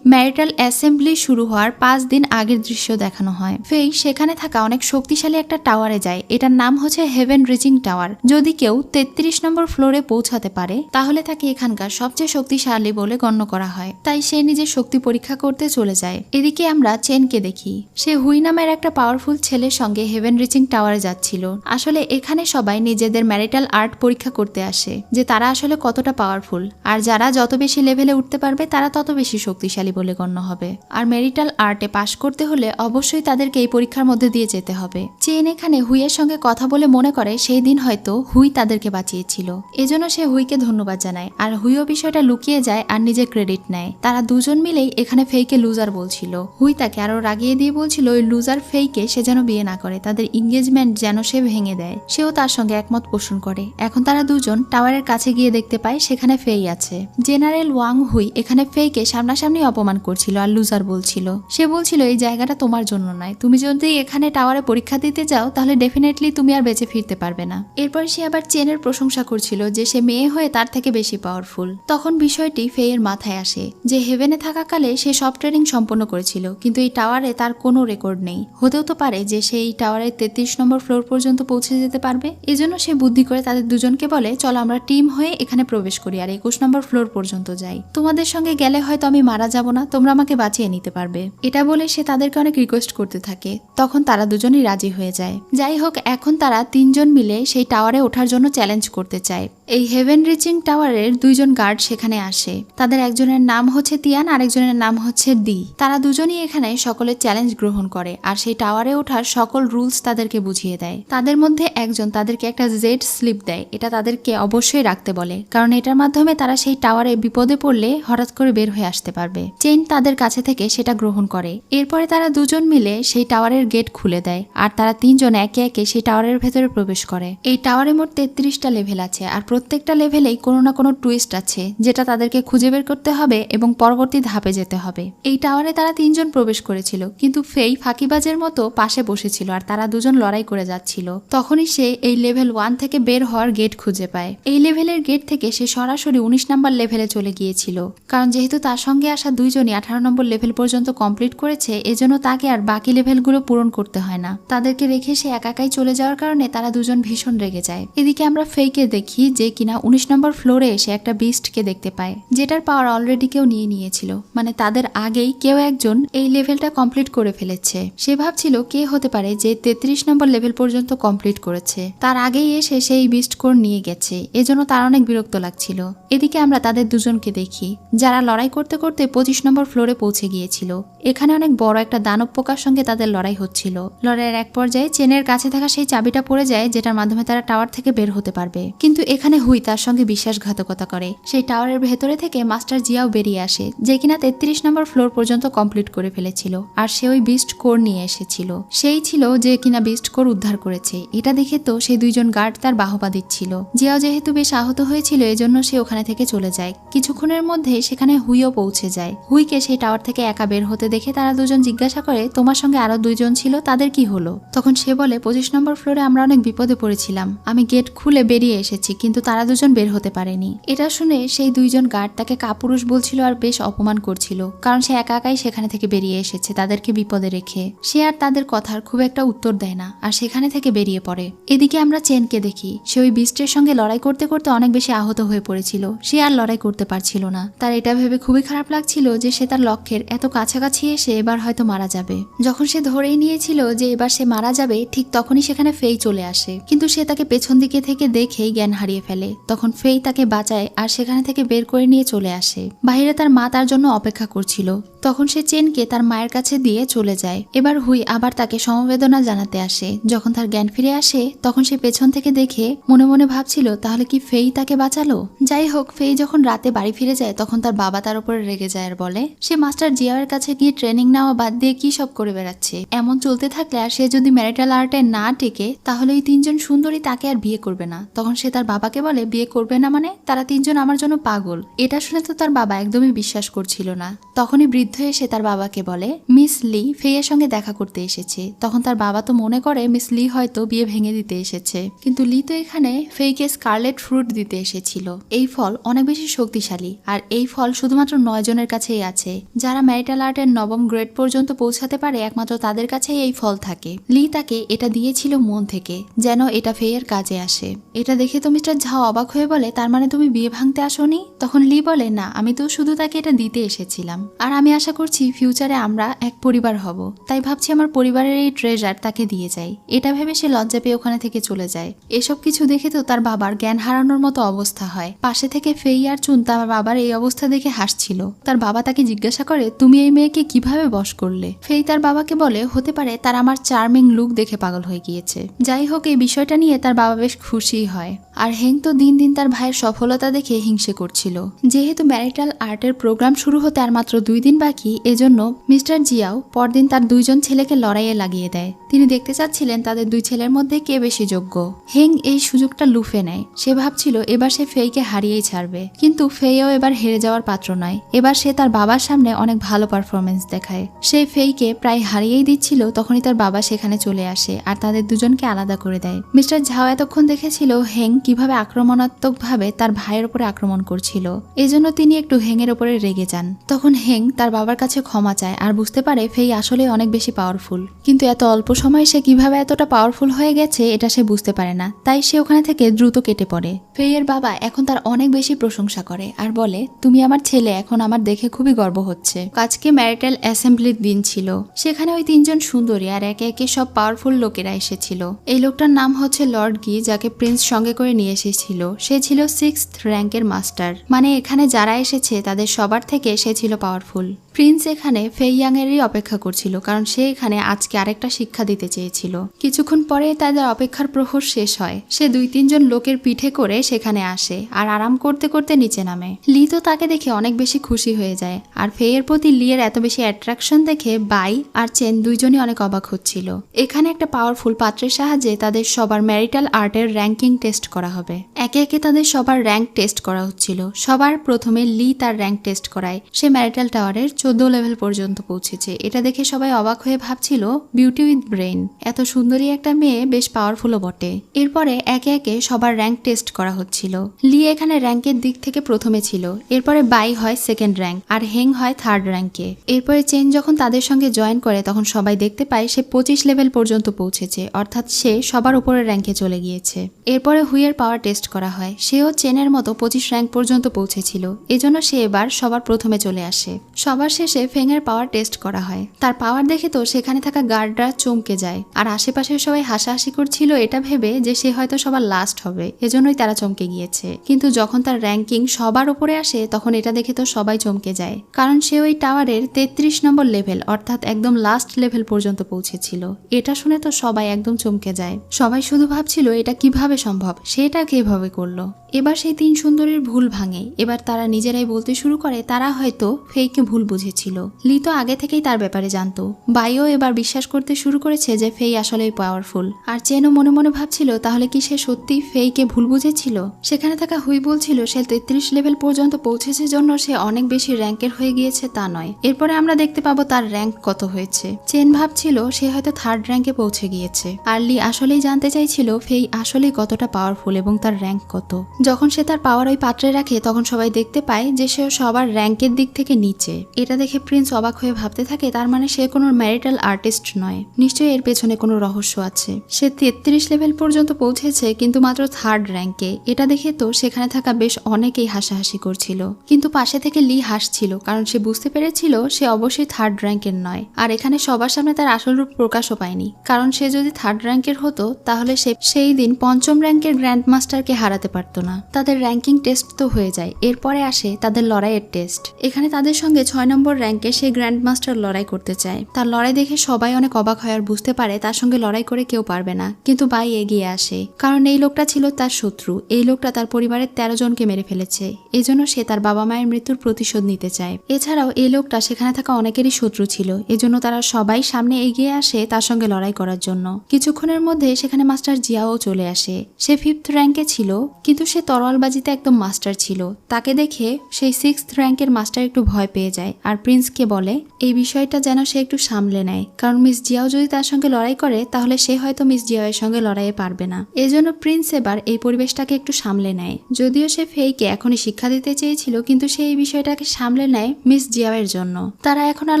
ম্যারিটাল অ্যাসেম্বলি শুরু হওয়ার 5 দিন আগের দৃশ্য দেখানো হয়। ফেই সেখানে থাকা অনেক শক্তিশালী একটা টাওয়ারে যায়, এটার নাম হচ্ছে হেভেন রিচিং টাওয়ার। যদি কেউ 33 নম্বর ফ্লোরে পৌঁছাতে পারে তাহলে তাকে এখানকার সবচেয়ে শক্তিশালী বলে গণ্য করা হয়, তাই সে নিজের শক্তি পরীক্ষা করতে চলে যায়। এদিকে আমরা চেনকে দেখি, সে হুই নামের একটা পাওয়ারফুল ছেলের সঙ্গে হেভেন রিচিং টাওয়ারে যাচ্ছিল। আসলে এখানে সবাই নিজেদের ম্যারিটাল আর্ট পরীক্ষা করতে আসে যে তারা আসলে কতটা পাওয়ারফুল, আর যারা যত বেশি লেভেলে উঠতে পারবে তারা তত বেশি শক্তিশালী বলে গণ্য হবে। আর ম্যারিটাল আর্টে পাশ করতে হলে অবশ্যই তাদেরকে এই পরীক্ষার মধ্যে দিয়ে যেতে হবে। চেন এখানে হুইয়ের সঙ্গে কথা বলে মনে করে সেই দিন হয়তো হুই তাদেরকে বাঁচিয়েছিল, এজন্য সে হুইকে ধন্যবাদ জানায় আর হুইও বিষয়টা লুকিয়ে যায় আর নিজে ক্রেডিট নেয়। তারা দুজন মিলেই এখানে ফেইকে লুজার বলছিল। হুই তাকে আরো রাগিয়ে দিয়ে বলছিল ওই লুজার ফেইকে সে যেন বিয়ে না করে, তাদের এনগেজমেন্ট যেন সে ভেঙে দেয়। সেও তার সঙ্গে একমত পোষণ করে। এখন তারা দুজন টাওয়ারের কাছে গিয়ে দেখতে পায় সেখানে ফেই আছে। জেনারেল ওয়াং হুই এখানে ফেইকে সামনাসামনি অপমান করছিল আর লুজার বলছিল। সে বলছিল এই জায়গাটা তোমার জন্য নয়, তুমি যদি এখানে টাওয়ারে পরীক্ষা দিতে যাও তাহলে ডেফিনেটলি তুমি আর বেঁচে ফিরতে পারবে না। এরপর সে আবার চেনের প্রশংসা করছিল যে সে মেয়ে হয়ে তার থেকে বেশি পাওয়ারফুল। তখন বিষয়টি ফেয়ের মাথায় আসে যে হেভেনে থাকাকালে সে সব ট্রেনিং সম্পন্ন করেছিল, কিন্তু এই টাওয়ারে তার কোনো রেকর্ড নেই। হতেও তো পারে যে সে এই টাওয়ারের 33 নম্বর ফ্লোর পর্যন্ত পৌঁছে যেতে পারবে। এজন্য সে বুদ্ধি করে তাদের দুজনকে বলে চলো আমরা টিম হয়ে এখানে প্রবেশ করি আর 21 নম্বর ফ্লোর পর্যন্ত যাই। তোমাদের সঙ্গে গেলে হয়তো আমি মারা যাব না, তোমরা আমাকে বাঁচিয়ে নিতে পারবে। এটা বলে সে তাদেরকে অনেক রিকোয়েস্ট করতে থাকে। তখন তারা দুজনই রাজি হয়ে যায়। যাই হোক, এখন তারা 3 জন মিলে সেই টাওয়ারে ওঠার জন্য চ্যালেঞ্জ করতে চায়। এই হেভেন রিচিং টাওয়ারের দুইজন গার্ড সেখানে আসে। তাদের একজনের নাম হচ্ছে তিয়ান, আরেকজনের নাম হচ্ছে দি। তারা দুজনই এখানে সকলের চ্যালেঞ্জ গ্রহণ করে আর সেই টাওয়ারে ওঠার সকল রুলস তাদেরকে বুঝিয়ে দেয়। তাদের মধ্যে একজন তাদেরকে একটা জেড স্লিপ দেয়, এটা তাদেরকে অবশ্যই রাখতে বলে, কারণ এটার মাধ্যমে তারা সেই টাওয়ারে বিপদে পড়লে হঠাৎ করে বের হয়ে আসতে পারবে। চেইন তাদের কাছে থেকে সেটা গ্রহণ করে। এরপরে তারা দুজন মিলে সেই টাওয়ারের গেট খুলে দেয় আর তারা তিনজন একে একে সেই টাওয়ারের ভেতরে প্রবেশ করে। এই টাওয়ারে মোট 33টা লেভেল আছে আর প্রত্যেকটা লেভেলেই কোনো না কোনো টুইস্ট আছে যেটা তাদেরকে খুঁজে বের করতে হবে এবং পরবর্তী ধাপে যেতে হবে। এই টাওয়ারে তারা তিনজন প্রবেশ করেছিল, কিন্তু ফেই ফাঁকিবাজের মতো পাশে বসেছিল আর তারা দুজন লড়াই করে যাচ্ছিল। তখনই সে এই লেভেল 1 থেকে বের হওয়ার গেট খুঁজে পায়। এই লেভেলের গেট থেকে সে সরাসরি 19 নম্বর লেভেলে চলে গিয়েছিল, কারণ যেহেতু তার সঙ্গে আসা দুইজনই 18 নম্বর লেভেল পর্যন্ত কমপ্লিট করেছে, এজন্য তাকে আর বাকি লেভেলগুলো পূরণ করতে হয় না। তাদেরকে রেখে সে একাই চলে যাওয়ার কারণে তারা দুজন ভীষণ রেগে যায়। এদিকে আমরা ফেইকে দেখি যে কিনা 19 নম্বর ফ্লোরে এসে একটা বিস্টকে দেখতে পায়, যেটার পাওয়ার অলরেডি কেউ নিয়ে নিয়েছিল, মানে তাদের আগেই কেউ একজন এই লেভেলটা কমপ্লিট করে ফেলেছে। সে ভাবছিল কে হতে পারে যে 33 নম্বর লেভেল পর্যন্ত কমপ্লিট করেছে, তার আগেই এসে সেই বিস্ট কোর নিয়ে গেছে, এজন্য তার অনেক বিরক্ত লাগছিল। এদিকে আমরা তাদের দুজনকে দেখি যারা লড়াই করতে করতে 25 নম্বর ফ্লোরে পৌঁছে গিয়েছিল। এখানে অনেক বড় একটা দানব পোকার সঙ্গে তাদের লড়াই হচ্ছিল। লড়াইয়ের এক পর্যায়ে চেনের কাছে থাকা সেই চাবিটা পড়ে যায়, যেটার মাধ্যমে তারা টাওয়ার থেকে বের হতে পারবে। কিন্তু এখানে হুই তার সঙ্গে বিশ্বাসঘাতকতা করে। সেই টাওয়ারের ভেতরে থেকে মাস্টার জিয়াও বেরিয়ে আসে, যে কিনা 33 নম্বর ফ্লোর পর্যন্ত কমপ্লিট করে ফেলেছিল আর সে ওই বিস্ট কোর নিয়ে এসেছিল। সেই ছিল যে কিনা বিস্ট কোর উদ্ধার করেছে। এটা দেখে তো সেই দুইজন গার্ড তার বাহবা দিচ্ছিল। জিয়াও যেহেতু বেশ আহত হয়েছিল, এজন্য সে ওখানে থেকে চলে যায়। কিছুক্ষণের মধ্যে সেখানে হুইও পৌঁছে যায়। হুইকে সেই টাওয়ার থেকে একা বের হতে দেখে তারা দুজন জিজ্ঞাসা করে, তোমার সঙ্গে আরো দুইজন ছিল, তাদের কি হলো? তখন সে বলে, 25 নম্বর ফ্লোরে আমরা অনেক বিপদে পড়েছিলাম, আমি গেট খুলে বেরিয়ে এসেছি, কিন্তু তারা দুজন বের হতে পারেনি। এটা শুনে সেই দুইজন গার্ড তাকে কাপুরুষ বলছিল আর বেশ অপমান করছিল, কারণ সে একাই সেখানে থেকে বেরিয়ে এসেছে তাদেরকে বিপদে রেখে। সে আর তাদের কথার খুব একটা উত্তর দেয় না আর সেখানে থেকে বেরিয়ে পড়ে। এদিকে আমরা চেনকে দেখি, সে ওই বিস্টের সঙ্গে লড়াই করতে করতে অনেক বেশি আহত হয়ে পড়েছিল। সে আর লড়াই করতে পারছিল না। তার এটা ভেবে খুবই খারাপ লাগছিল যে সে তার লক্ষ্যের এত কাছাকাছি এসে এবার হয়তো মারা যাবে। যখন সে ধরেই নিয়েছিল যে এবার সে মারা যাবে, ঠিক তখনই সেখানে ফেই চলে আসে, কিন্তু সে তাকে পেছন দিকে থেকে দেখেই জ্ঞান হারিয়ে ফেলে। তখন ফেই তাকে বাঁচায় আর সেখানে থেকে বের করে নিয়ে চলে আসে। বাইরে তার মা তার জন্য অপেক্ষা করছিল। তখন সে চেনকে তার মায়ের কাছে দিয়ে চলে যায়। এবার হুই আবার তাকে সমবেদনা জানাতে আসে। যখন তার জ্ঞান ফিরে আসে, তখন সে পেছন থেকে দেখে মনে মনে ভাবছিল তাহলে কি ফেই তাকে বাঁচালো। যাই হোক, ফেই যখন রাতে বাড়ি ফিরে যায়, তখন তার বাবা তার উপরে রেগে যায় আর বলে সে মাস্টার জিয়াওয়ের কাছে গিয়ে ট্রেনিং নেওয়া বাদ দিয়ে কি সব করে বেড়াচ্ছে। এমন চলতে থাকলে আর সে যদি ম্যারিটাল আর্টে না টেকে, তাহলে এই তিনজন সুন্দরী তাকে আর বিয়ে করবে না। তখন সে তার বাবাকে বলে, বিয়ে করবে না মানে? তারা তিনজন আমার জন্য পাগল। এটা শুনে তো তার বাবা একদমই বিশ্বাস করছিল না। তখনই বৃদ্ধ এসে তার বাবাকে বলে মিস লি ফেইয়ের সঙ্গে দেখা করতে এসেছে। তখন তার বাবা তো মনে করে মিস লি হয়তো বিয়ে ভেঙে দিতে এসেছে, কিন্তু লি তো এখানে ফেইকে স্কারলেট ফ্রুট দিতে এসেছিল। এই ফল অনেক বেশি শক্তিশালী আর এই ফল শুধুমাত্র 9 জনের কাছেই আছে। যারা ম্যারিটাল আর্টের 9ম গ্রেড পর্যন্ত পৌঁছাতে পারে, একমাত্র তাদের কাছেই এই ফল থাকে। লি তাকে এটা দিয়েছিল মন থেকে, যেন এটা ফেইয়ের কাজে আসে। এটা দেখে তো মিস্টার ঝাও অবাক হয়ে বলে, তার মানে তুমি বিয়ে ভাঙতে আসোনি? তখন লি বলে, না, আমি তো শুধু তাকে এটা দিতে এসেছিলাম, আর আমি আশা করছি ফিউচারে আমরা এক পরিবার হব, তাই ভাবছি আমার পরিবারের এই ট্রেজার তাকে দিয়ে যাই। এটা ভেবে সে লজ্জা পেয়ে ওখানে থেকে চলে যায়। এসব কিছু দেখে তো তার বাবার জ্ঞান হারানোর মতো অবস্থা হয়। পাশে থেকে ফেই আর চুন তার বাবার এই অবস্থা দেখে হাসছিল। তার বাবা তাকে জিজ্ঞাসা করে, তুমি এই মেয়েকে কিভাবে বশ করলে? ফেই তার বাবাকে বলে, হতে পারে তার আমার চার্মিং লুক দেখে পাগল হয়ে গিয়েছে। যাই হোক, এই বিষয়টা নিয়ে তার বাবা বেশ খুশি হয়। আর হেং তো দিন দিন তার ভাইয়ের সফলতা দেখে হিংসে করছিল। যেহেতু ম্যারিটাল আর্টের প্রোগ্রাম শুরু হতে আর মাত্র 2 দিন বাকি, এজন্য মিস্টার জিয়াও পরদিন তার 2জন ছেলেকে লড়াইয়ে লাগিয়ে দেয়। তিনি দেখতে চাচ্ছিলেন তাদের 2 ছেলের মধ্যে কে বেশি যোগ্য। হেং এই সুযোগটা লুফে নেয়। সে ভাবছিল এবার সে ফেইকে হারিয়েই ছাড়বে, কিন্তু ফেইও এবার হেরে যাওয়ার পাত্র নয়। এবার সে তার বাবার সামনে অনেক ভালো পারফরমেন্স দেখায়। সে ফেইকে প্রায় হারিয়েই দিচ্ছিল, তখনই তার বাবা সেখানে চলে আসে আর তাদের দুজনকে আলাদা করে দেয়। মিস্টার ঝাও এতক্ষণ দেখেছিল হেং কিভাবে আক্রমণাত্মকভাবে তার ভাইয়ের উপরে আক্রমণ করছিল, এজন্য তিনি একটু হেংয়ের উপরে রেগে যান। তখন হেং তার বাবার কাছে ক্ষমা চায় আর বুঝতে পারে ফেই আসলে অনেক বেশি পাওয়ারফুল, কিন্তু এত অল্প সময়ে সে কিভাবে এতটা পাওয়ারফুল হয়ে গেছে এটা সে বুঝতে পারে না। তাই সে ওখানে থেকে দ্রুত কেটে পড়ে। ফেইয়ের বাবা এখন তার অনেক বেশি প্রশংসা করে আর বলে, তুমি আমার ছেলে, এখন আমার দেখে খুবই গর্ব হচ্ছে। আজকে ম্যারিটাল অ্যাসেম্বলির দিন ছিল। সেখানে ওই 3জন সুন্দরী আর একে একে সব পাওয়ারফুল লোকেরা এসেছিল। এই লোকটার নাম হচ্ছে লর্ড গি, যাকে প্রিন্স সঙ্গে করে নিয়ে এসেছিল। সে ছিল 6th র্যাঙ্কের মাস্টার, মানে এখানে যারা এসেছে তাদের সবার থেকে সে ছিল পাওয়ারফুল। প্রিন্স এখানে ফেই ইয়াং এরই অপেক্ষা করছিল, কারণ সে এখানে আজকে আরেকটা শিক্ষা দিতে চেয়েছিল। কিছুক্ষণ পরে তাদের অপেক্ষার প্রহর শেষ হয়। সে 2-3 জন লোকের পিঠে করে সেখানে আসে আর আরাম করতে করতে নিচে নামে। লি তো তাকে দেখে অনেক বেশি খুশি হয়ে যায়, আর ফেয়ের প্রতি লি এর এত বেশি অ্যাট্রাকশন দেখে বাই আর চেন দুইজনই অনেক অবাক হচ্ছিল। এখানে একটা পাওয়ারফুল পাত্রের সাহায্যে তাদের সবার ম্যারিটাল আর্টের র্যাঙ্কিং টেস্ট করা হবে। একে একে তাদের সবার র্যাঙ্ক টেস্ট করা হচ্ছিল। সবার প্রথমে লি তার র্যাঙ্ক টেস্ট করায়। সে ম্যারিটাল টাওয়ারের 14 লেভেল পর্যন্ত পৌঁছেছে। এটা দেখে সবাই অবাক হয়ে ভাবছিল বিউটি উইথ ব্রেইন, এত সুন্দরী একটা মেয়ে বেশ পাওয়ারফুলও বটে। এরপরে একে একে সবার র্যাঙ্ক টেস্ট করা হচ্ছিল। লি এখানে র্যাঙ্কের দিক থেকে প্রথমে ছিল, এরপরে বাই হয় 2nd র্যাঙ্ক আর হেং হয় 3rd র্যাঙ্কে। এরপরে চেন যখন তাদের সঙ্গে জয়েন করে তখন সবাই দেখতে পায় সে 25 লেভেল পর্যন্ত পৌঁছেছে, অর্থাৎ সে সবার উপরের র্যাঙ্কে চলে গিয়েছে। এরপরে হুইয়ের পাওয়ার টেস্ট করা হয়। সেও চেনের মতো 25 র্যাঙ্ক পর্যন্ত পৌঁছেছিল, এজন্য সে এবার সবার প্রথমে চলে আসে। সবার শেষে ফেংয়ের পাওয়ার টেস্ট করা হয়। তার পাওয়ার দেখে তো সেখানে থাকা গার্ডরা চমকে যায়, আর আশেপাশের সবাই হাসাহাসি করছিল এটা ভেবে যে সে হয়তো সবার লাস্ট হবে, এজন্যই তারা চমকে গিয়েছে। কিন্তু যখন তার র্যাঙ্কিং সবার উপরে আসে তখন এটা দেখে তো সবাই চমকে যায়, কারণ সে ওই টাওয়ারের 33 নম্বর লেভেল অর্থাৎ একদম লাস্ট লেভেল পর্যন্ত পৌঁছেছিল। এটা শুনে তো সবাই একদম চমকে যায়। সবাই শুধু ভাবছিল এটা কিভাবে সম্ভব, সেটা কিভাবে করলো। এবার সেই 3 সুন্দরীর ভুল ভাঙে। এবার তারা নিজেরাই বলতে শুরু করে তারা হয়তো ফেইকে ভুল বুঝেছিল। লি তো আগে থেকেই তার ব্যাপারে জানতো। বাইও এবার বিশ্বাস করতে শুরু করেছে যে ফেই আসলেই পাওয়ারফুল। আর চেনও মনে মনে ভাবছিল তাহলে কি সে সত্যি ফেইকে ভুল বুঝেছিল। সেখানে থাকা হুই বলছিল সে 33 লেভেল পর্যন্ত পৌঁছেছে জন্য সে অনেক বেশি র্যাঙ্কের হয়ে গিয়েছে তা নয়, এরপরে আমরা দেখতে পাবো তার র্যাঙ্ক কত হয়েছে। চেন ভাবছিল সে হয়তো 3rd র্যাঙ্কে পৌঁছে গিয়েছে, আর লি আসলেই জানতে চাইছিল ফেই আসলেই কতটা পাওয়ারফুল এবং তার র্যাঙ্ক কত। যখন সে তার পাওয়ার ওই পাত্রে রাখে তখন সবাই দেখতে পায় যে সে সবার র্যাঙ্কের দিক থেকে নিচে। এটা দেখে প্রিন্স অবাক হয়ে ভাবতে থাকে তার মানে সে কোনো ম্যারিটাল আর্টিস্ট নয়, নিশ্চয়ই এর পেছনে কোনো রহস্য আছে। সে 33 লেভেল পর্যন্ত পৌঁছেছে কিন্তু মাত্র 3rd র্যাঙ্কে। এটা দেখে তো সেখানে থাকা বেশ অনেকেই হাসাহাসি করছিল, কিন্তু পাশে থেকে লি হাসছিল, কারণ সে বুঝতে পেরেছিল সে অবশ্যই 3rd র্যাঙ্কের নয়। আর এখানে সবার সামনে তার আসল রূপ প্রকাশও পায়নি, কারণ সে যদি 3rd র্যাঙ্কের হতো তাহলে সে সেই দিন 5ম র্যাঙ্কের গ্র্যান্ড মাস্টারকে হারাতে পারত না। তাদের র্যাঙ্কিং টেস্ট তো হয়ে যায়, এরপরে আসে তাদের লড়াইয়ের টেস্ট। এখানে তাদের সঙ্গে 6 নম্বর র্যাঙ্কে সে গ্র্যান্ড মাস্টার লড়াই করতে চায়। তার লড়াই দেখে সবাই অনেক অবাক হয় আর বুঝতে পারে তার সঙ্গে লড়াই করে কেউ পারবে না, কিন্তু বাই এগিয়ে আসে, কারণ এই লোকটা ছিল তার শত্রু। এই লোকটা তার পরিবারের 13 জনকে মেরে ফেলেছে, এজন্য সে তার বাবা মায়ের মৃত্যুর প্রতিশোধ নিতে চায়। এছাড়াও এই লোকটা সেখানে থাকা অনেকেরই শত্রু ছিল, এজন্য তারা সবাই সামনে এগিয়ে আসে তার সঙ্গে লড়াই করার জন্য। কিছুক্ষণের মধ্যে সেখানে মাস্টার জিয়াও চলে আসে। সে 5th র্যাঙ্কে ছিল, কিন্তু সে তরোয়ালবাজিতে একদম মাস্টার ছিল। তাকে দেখে সেই 6th র্যাঙ্কের মাস্টার একটু ভয় পেয়ে যায় আর প্রিন্সকে বলে এই বিষয়টা যেন সে একটু সামলে নেয়, কারণ মিস জিয়াও যদি তার সঙ্গে লড়াই করে তাহলে সে হয়তো মিস জিয়াওয়ের সঙ্গে লড়াইয়ে পারবে না। এজন্য প্রিন্স এবার এই পরিবেশটাকে একটু সামলে নেয়। যদিও সে ফেইকে এখনই শিক্ষা দিতে চেয়েছিল, কিন্তু সে এই বিষয়টাকে সামলে নেয় মিস জিয়াওয়ের জন্য। তারা এখন আর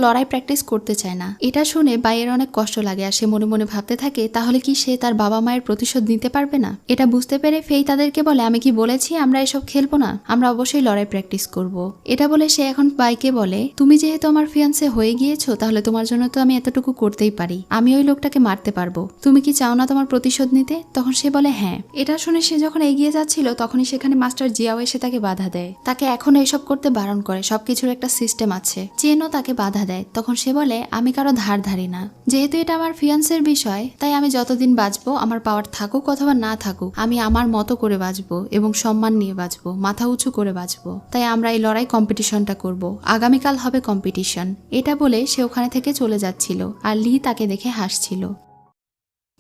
লড়াই প্র্যাকটিস করতে চায় না। এটা শুনে বাইয়ের অনেক কষ্ট লাগে আর সে মনে মনে ভাবতে থাকে তাহলে কি সে তার বাবা মায়ের প্রতিশোধ নিতে পারবে না। এটা বুঝতে পেরে ফেই তাদেরকে বলে আমি কি বলেছি আমরা এসব খেলবো না, আমরা অবশ্যই লড়াই প্র্যাকটিস করব। এটা বলে সে এখন বাইকে বলে তুমি যেহেতু আমার ফিয়ান্সে হয়ে গিয়েছো তাহলে তোমার জন্য তো আমি এতটুকু করতেই পারি, আমি ওই লোকটাকে মারতে পারবো, তুমি কি চাও না তোমার প্রতিশোধ নিতে? তখন সে বলে হ্যাঁ। এটা শুনে সে যখন এগিয়ে যাচ্ছিল তখনই সেখানে মাস্টার জিয়াও এসে তাকে বাধা দেয়, তাকে এখন এইসব করতে বারণ করে, সবকিছুর একটা সিস্টেম আছে। চেনও তাকে বাধা দেয়। তখন সে বলে আমি কারো ধার ধারি না, যেহেতু এটা আমার ফিয়ান্সের বিষয় তাই আমি যতদিন বাঁচবো আমার পাওয়ার থাকুক অথবা না থাকুক আমি আমার মতো করে বাঁচবো এবং সম্মান নিয়ে বাঁচবো, মাথা উঁচু করে বাঁচবো। তাই আমরা এই লড়াই কম্পিটিশনটা করব, আগামীকাল হবে কম্পিটিশন। এটা বলে সে ওখানে থেকে চলে যাচ্ছিল আর লি তাকে দেখে হাসছিল।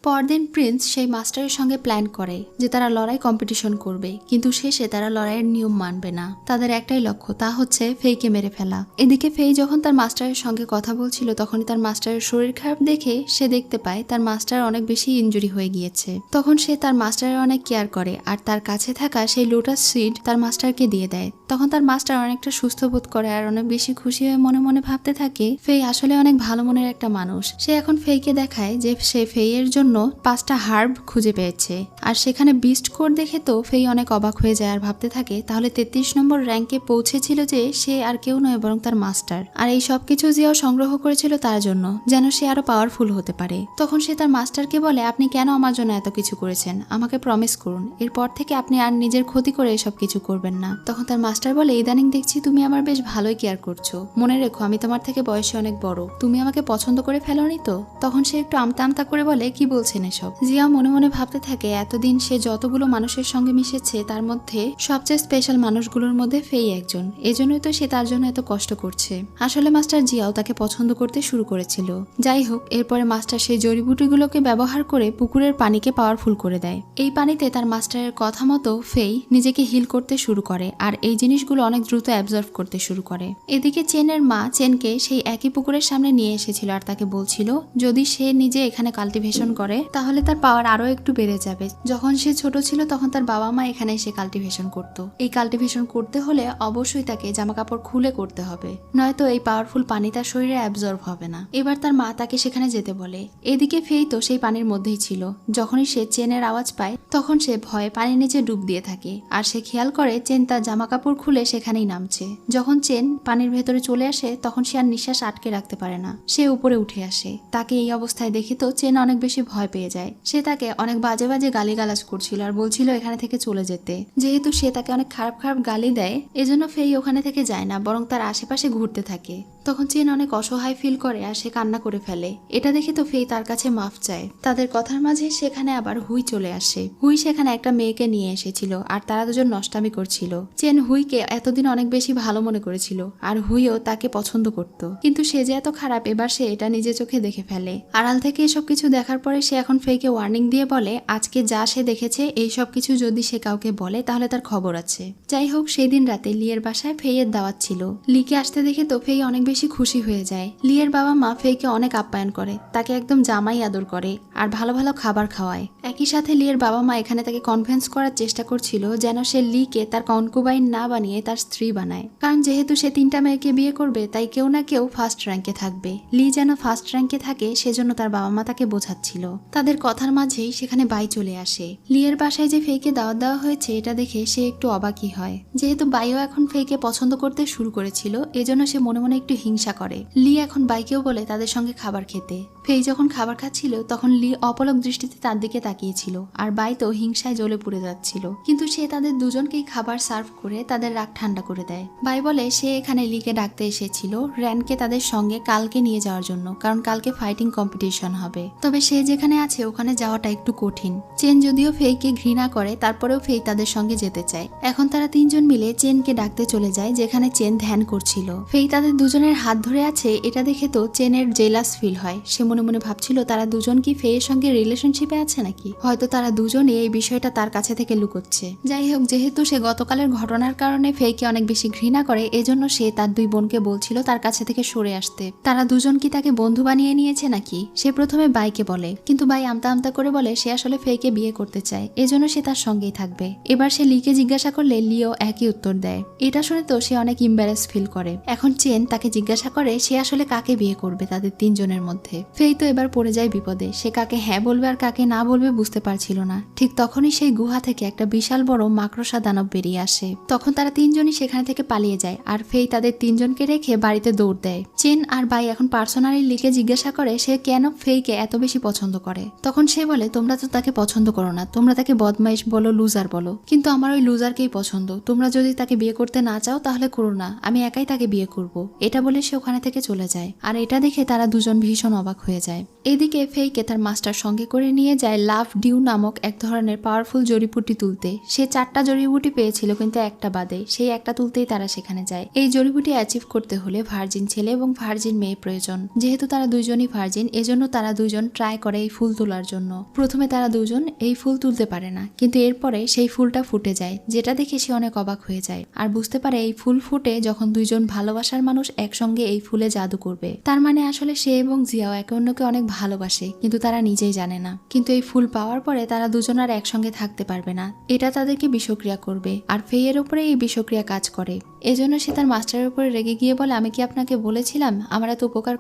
পরদিন প্রিন্স সেই মাস্টারের সঙ্গে প্ল্যান করে যে তারা লড়াই কম্পিটিশন করবে, কিন্তু শেষে তারা লড়াইয়ের নিয়ম মানবে না। তাদের একটাই লক্ষ্য, তা হচ্ছে ফেইকে মেরে ফেলা। এদিকে ফেই যখন তার মাস্টারের সঙ্গে কথা বলছিল তখনই তার মাস্টারের শরীর খারাপ দেখে সে দেখতে পায় তার মাস্টার অনেক বেশি ইনজুরি হয়ে গিয়েছে। তখন সে তার মাস্টারের অনেক কেয়ার করে আর তার কাছে থাকা সেই লোটাস সিড তার মাস্টারকে দিয়ে দেয়। তখন তার মাস্টার অনেকটা সুস্থ বোধ করে আর অনেক বেশি খুশি হয়ে মনে মনে ভাবতে থাকে ফেই আসলে অনেক ভালো মনের একটা মানুষ। সে এখন ফেইকে দেখায় যে সে ফেইয়ের জন্য জন্য 5টা হার্ব খুঁজে পেয়েছে। আর সেখানে বিস্ট কোড দেখে তো ফেই অনেক অবাক হয়ে যায় আর ভাবতে থাকে তাহলে 33 নম্বর র্যাঙ্কে পৌঁছেছিল যে সে আর কেউ নয় বরং তার মাস্টার। আর এই সবকিছু জিয়াও সংগ্রহ করেছিল তার জন্য, যেন সে আরো পাওয়ারফুল হতে পারে। তখন সে তার মাস্টারকে বলে, আপনি কেন আমার জন্য এত কিছু করেছেন, আমাকে প্রমিস করুন এরপর থেকে আপনি আর নিজের ক্ষতি করে এসব কিছু করবেন না। তখন তার মাস্টার বলে, ইদানিং দেখছি তুমি আমার বেশ ভালোই কেয়ার করছো, মনে রেখো আমি তোমার থেকে বয়সে অনেক বড়, তুমি আমাকে পছন্দ করে ফেলোনি তো? তখন সে একটু আমতা আমতা করে বলে, কি বলছেন এসব? জিয়া মনে মনে ভাবতে থাকে এতদিন সে যতগুলো মানুষের সঙ্গে মিশেছে তার মধ্যে সবচেয়ে স্পেশাল মানুষগুলোর মধ্যে ফেই একজন, এজন্যই তো সে তার জন্য এত কষ্ট করছে। আসলে মাস্টার জিয়াও তাকে পছন্দ করতে শুরু করেছিল। যাই হোক, এরপরে মাস্টার সেই জড়িবুটিগুলোকে ব্যবহার করে পুকুরের পানিকে পাওয়ারফুল করে দেয়। এই পানিতে তার মাস্টারের কথা মতো ফেই নিজেকে হিল করতে শুরু করে আর এই জিনিসগুলো অনেক দ্রুত অ্যাবজর্ভ করতে শুরু করে। এদিকে চেনের মা চেনকে সেই একই পুকুরের সামনে নিয়ে এসেছিল আর তাকে বলছিল যদি সে নিজে এখানে কাল্টিভেশন করে তাহলে তার পাওয়ার আরো একটু বেড়ে যাবে। যখন সে ছোট ছিল তখন তার বাবা মা এখানে এসে কাল্টিভেশন করত। এই কাল্টিভেশন করতে হলে অবশ্যই তাকে জামা কাপড় খুলে করতে হবে, নয়তো এই পাওয়ারফুল পানি তার শরীরে অ্যাবজর্ব হবে না। এবার তার মা তাকে সেখানে যেতে বলে। এদিকে ফেই তো সেই পানির মধ্যেই ছিল। যখনই সে চেনের আওয়াজ পায় তখন সে ভয়ে পানির নিচে ডুব দিয়ে থাকে আর সে খেয়াল করে চেন তার জামা কাপড় খুলে সেখানেই নামছে। যখন চেন পানির ভেতরে চলে আসে তখন সে আর নিঃশ্বাস আটকে রাখতে পারে না, সে উপরে উঠে আসে। তাকে এই অবস্থায় দেখে তো চেন অনেক বেশি ভয় পেয়ে যায়। সে তাকে অনেক বাজে বাজে গালিগালাজ করছিল আর বলছিল এখানে থেকে চলে যেতে। যেহেতু সে তাকে অনেক খারাপ খারাপ গালি দেয় এজন্য ফেই ওখানে থেকে যায় না, বরং তার আশেপাশে ঘুরতে থাকে। তখন চেন অনেক অসহায় ফিল করে আর সে কান্না করে ফেলে। এটা দেখে তো ফেই তার কাছে মাফ চায়। তাদের কথার মাঝে সেখানে আবার হুই চলে আসে। হুই সেখানে একটা মেয়েকে নিয়ে এসেছিল আর তারা দুজন নষ্টামি করছিল। চেন হুইকে এতদিন অনেক বেশি ভালো মনে করেছিল আর হুইও তাকে পছন্দ করত, কিন্তু সে যে এত খারাপ এবার সে এটা নিজে চোখে দেখে ফেলে। আড়াল থেকে এসব কিছু দেখার পরে সে এখন ফেইকে ওয়ার্নিং দিয়ে বলে আজকে যা সে দেখেছে এই সব কিছু যদি সে কাউকে বলে তাহলে তার খবর আছে। যাই হোক, সেই দিন রাতে লিয়ের বাসায় ফেইয়ের দাওয়াত ছিল। লিকে আসতে দেখে তো ফেই অনেক বেশি খুশি হয়ে যায়। লিয়ের বাবা মা ফেইকে অনেক আপ্যায়ন করে, তাকে একদম জামাই আদর করে আর ভালো ভালো খাবার খাওয়ায়। একই সাথে লিয়ের বাবা মা এখানে তাকে কনভিন্স করার চেষ্টা করছিল যেন সে লিকে তার কনকুবাইন না বানিয়ে তার স্ত্রী বানায়, কারণ যেহেতু সে 3টা মেয়েকে বিয়ে করবে তাই কেউ না কেউ ফার্স্ট র্যাঙ্কে থাকবে। লি যেন ফার্স্ট র্যাঙ্কে থাকে সেজন্য তার বাবা মা তাকে বোঝাচ্ছিল। তাদের কথার মাঝেই সেখানে বাই চলে আসে। লিয়ের বাসায় যে ফেইকে দাওয়াত দেওয়া হয়েছে এটা দেখে সে একটু অবাকই হয়। যেহেতু বাইও এখন ফেইকে পছন্দ করতে শুরু করেছিল এজন্য সে মনে মনে একটু হিংসা করে। লি এখন বাইকেও বলে তাদের সঙ্গে খাবার খেতে। ফেই যখন খাবার খাচ্ছিল তখন লি অপলক দৃষ্টিতে তার দিকে তাকিয়েছিল আর বাই তো হিংসায় জ্বলে পুড়ে যাচ্ছিল, কিন্তু সে তাদের দুজনকেই খাবার সার্ভ করে তাদের রাগ ঠান্ডা করে দেয়। বাই বলে সে এখানে লিকে ডাকতে এসেছিল র্যানকে তাদের সঙ্গে কালকে নিয়ে যাওয়ার জন্য, কারণ কালকে ফাইটিং কম্পিটিশন হবে। তবে সে যেখানে আছে ওখানে যাওয়াটা একটু কঠিন। চেন যদিও ফেইকে ঘৃণা করে তারপরেও ফেই তাদের সঙ্গে যেতে চায়। এখন তারা 3জন মিলে চেনকে ডাকতে চলে যায় যেখানে চেন ধ্যান করছিল। ফেই তাদের দুজনের হাত ধরে আছে এটা দেখে তো চেনের জেলাস ফিল হয়। সে মনে মনে ভাবছিল তারা দুজন কি ফেইয়ের সঙ্গে রিলেশনশিপে আছে নাকি, হয়তো তারা দুজনে এই বিষয়টা তার কাছে থেকে লুকোচ্ছে। যাই হোক, যেহেতু সে গতকালের ঘটনার কারণে ফেইকে অনেক বেশি ঘৃণা করে এজন্য সে তার 2 বোনকে বলছিল তার কাছে থেকে সরে আসতে। তারা দুজন কি তাকে বন্ধু বানিয়ে নিয়েছে নাকি? সে প্রথমে বাইকে বলে, কিন্তু বাই আমতা আমতা করে বলে সে আসলে ফেইকে বিয়ে করতে চায় এজন্য সে তার সঙ্গেই থাকবে। এবার সে লিকে জিজ্ঞাসা করলে লিও একই উত্তর দেয়। এটা শুনে তো সে অনেক ইম্বারেস ফিল করে। এখন চেন তাকে জিজ্ঞাসা করে সে আসলে কাকে বিয়ে করবে তাদের 3 জনের মধ্যে। ফেই তো এবার পড়ে যায় বিপদে। সে কাকে হ্যাঁ বলবে আর কাকে না বলবে বুঝতে পারছিল না। ঠিক তখনই সেই গুহা থেকে একটা বিশাল বড় মাকড়সা দানব বেরিয়ে আসে। তখন তারা 3 জনই সেখানে থেকে পালিয়ে যায় আর ফেই তাদের 3 জনকে রেখে বাড়িতে দৌড় দেয়। চেন আর বাই এখন পার্সোনালি লিকে জিজ্ঞাসা করে সে কেন ফেইকে এত বেশি পছন্দ করে। তখন সে বলে তোমরা তো তাকে পছন্দ করো না, তোমরা তাকে বদমাইশ বলো, লুজার বলো, কিন্তু আমার ওই লুজারকেই পছন্দ। তোমরা যদি তাকে বিয়ে করতে না চাও তাহলে করো না, আমি একাই তাকে বিয়ে করব। এটা বলে সে ওখানে থেকে চলে যায় আর এটা দেখে তারা দুজন ভীষণ অবাক হয়ে যায়। এদিকে ফেইকে তার মাস্টার সঙ্গে করে নিয়ে যায় লাভ ডিউ নামক এক ধরনের পাওয়ারফুল জড়িবুটি তুলতে। সে 4টা জড়িবুটি পেয়েছিল কিন্তু একটা বাদে, সেই একটা তুলতেই তারা সেখানে যায়। এই জড়িবুটি অ্যাচিভ করতে হলে ভার্জিন ছেলে এবং ভার্জিন মেয়ে প্রয়োজন। যেহেতু তারা দুইজনই ভার্জিন এজন্য তারা দুইজন ট্রাই করে এই ফুল তোলার জন্য। প্রথমে তারা দুজন এই ফুল তুলতে পারে না, কিন্তু এরপরে সেই ফুলটা ফুটে যায়, যেটা দেখে সে অনেক অবাক হয়ে যায় আর বুঝতে পারে এই ফুল ফুটে যখন দুইজন ভালোবাসার মানুষ একসঙ্গে সঙ্গে এই ফুলে জাদু করবে। তার মানে আসলে সে এবং জিয়াও একে অন্যকে অনেক ভালোবাসে, কিন্তু তারা নিজেই জানে না। কিন্তু এই ফুল পাওয়ার পরে তারা দুজন আর একসঙ্গে থাকতে পারবে না, এটা তাদেরকে বিষক্রিয়া করবে। আর ফেয়ের উপরে এই বিষক্রিয়া কাজ করে। এজন্য সে তার মাস্টারের উপরে রেগে গিয়ে বলে, আমি কি আপনাকে বলেছিলাম আমার এত উপকার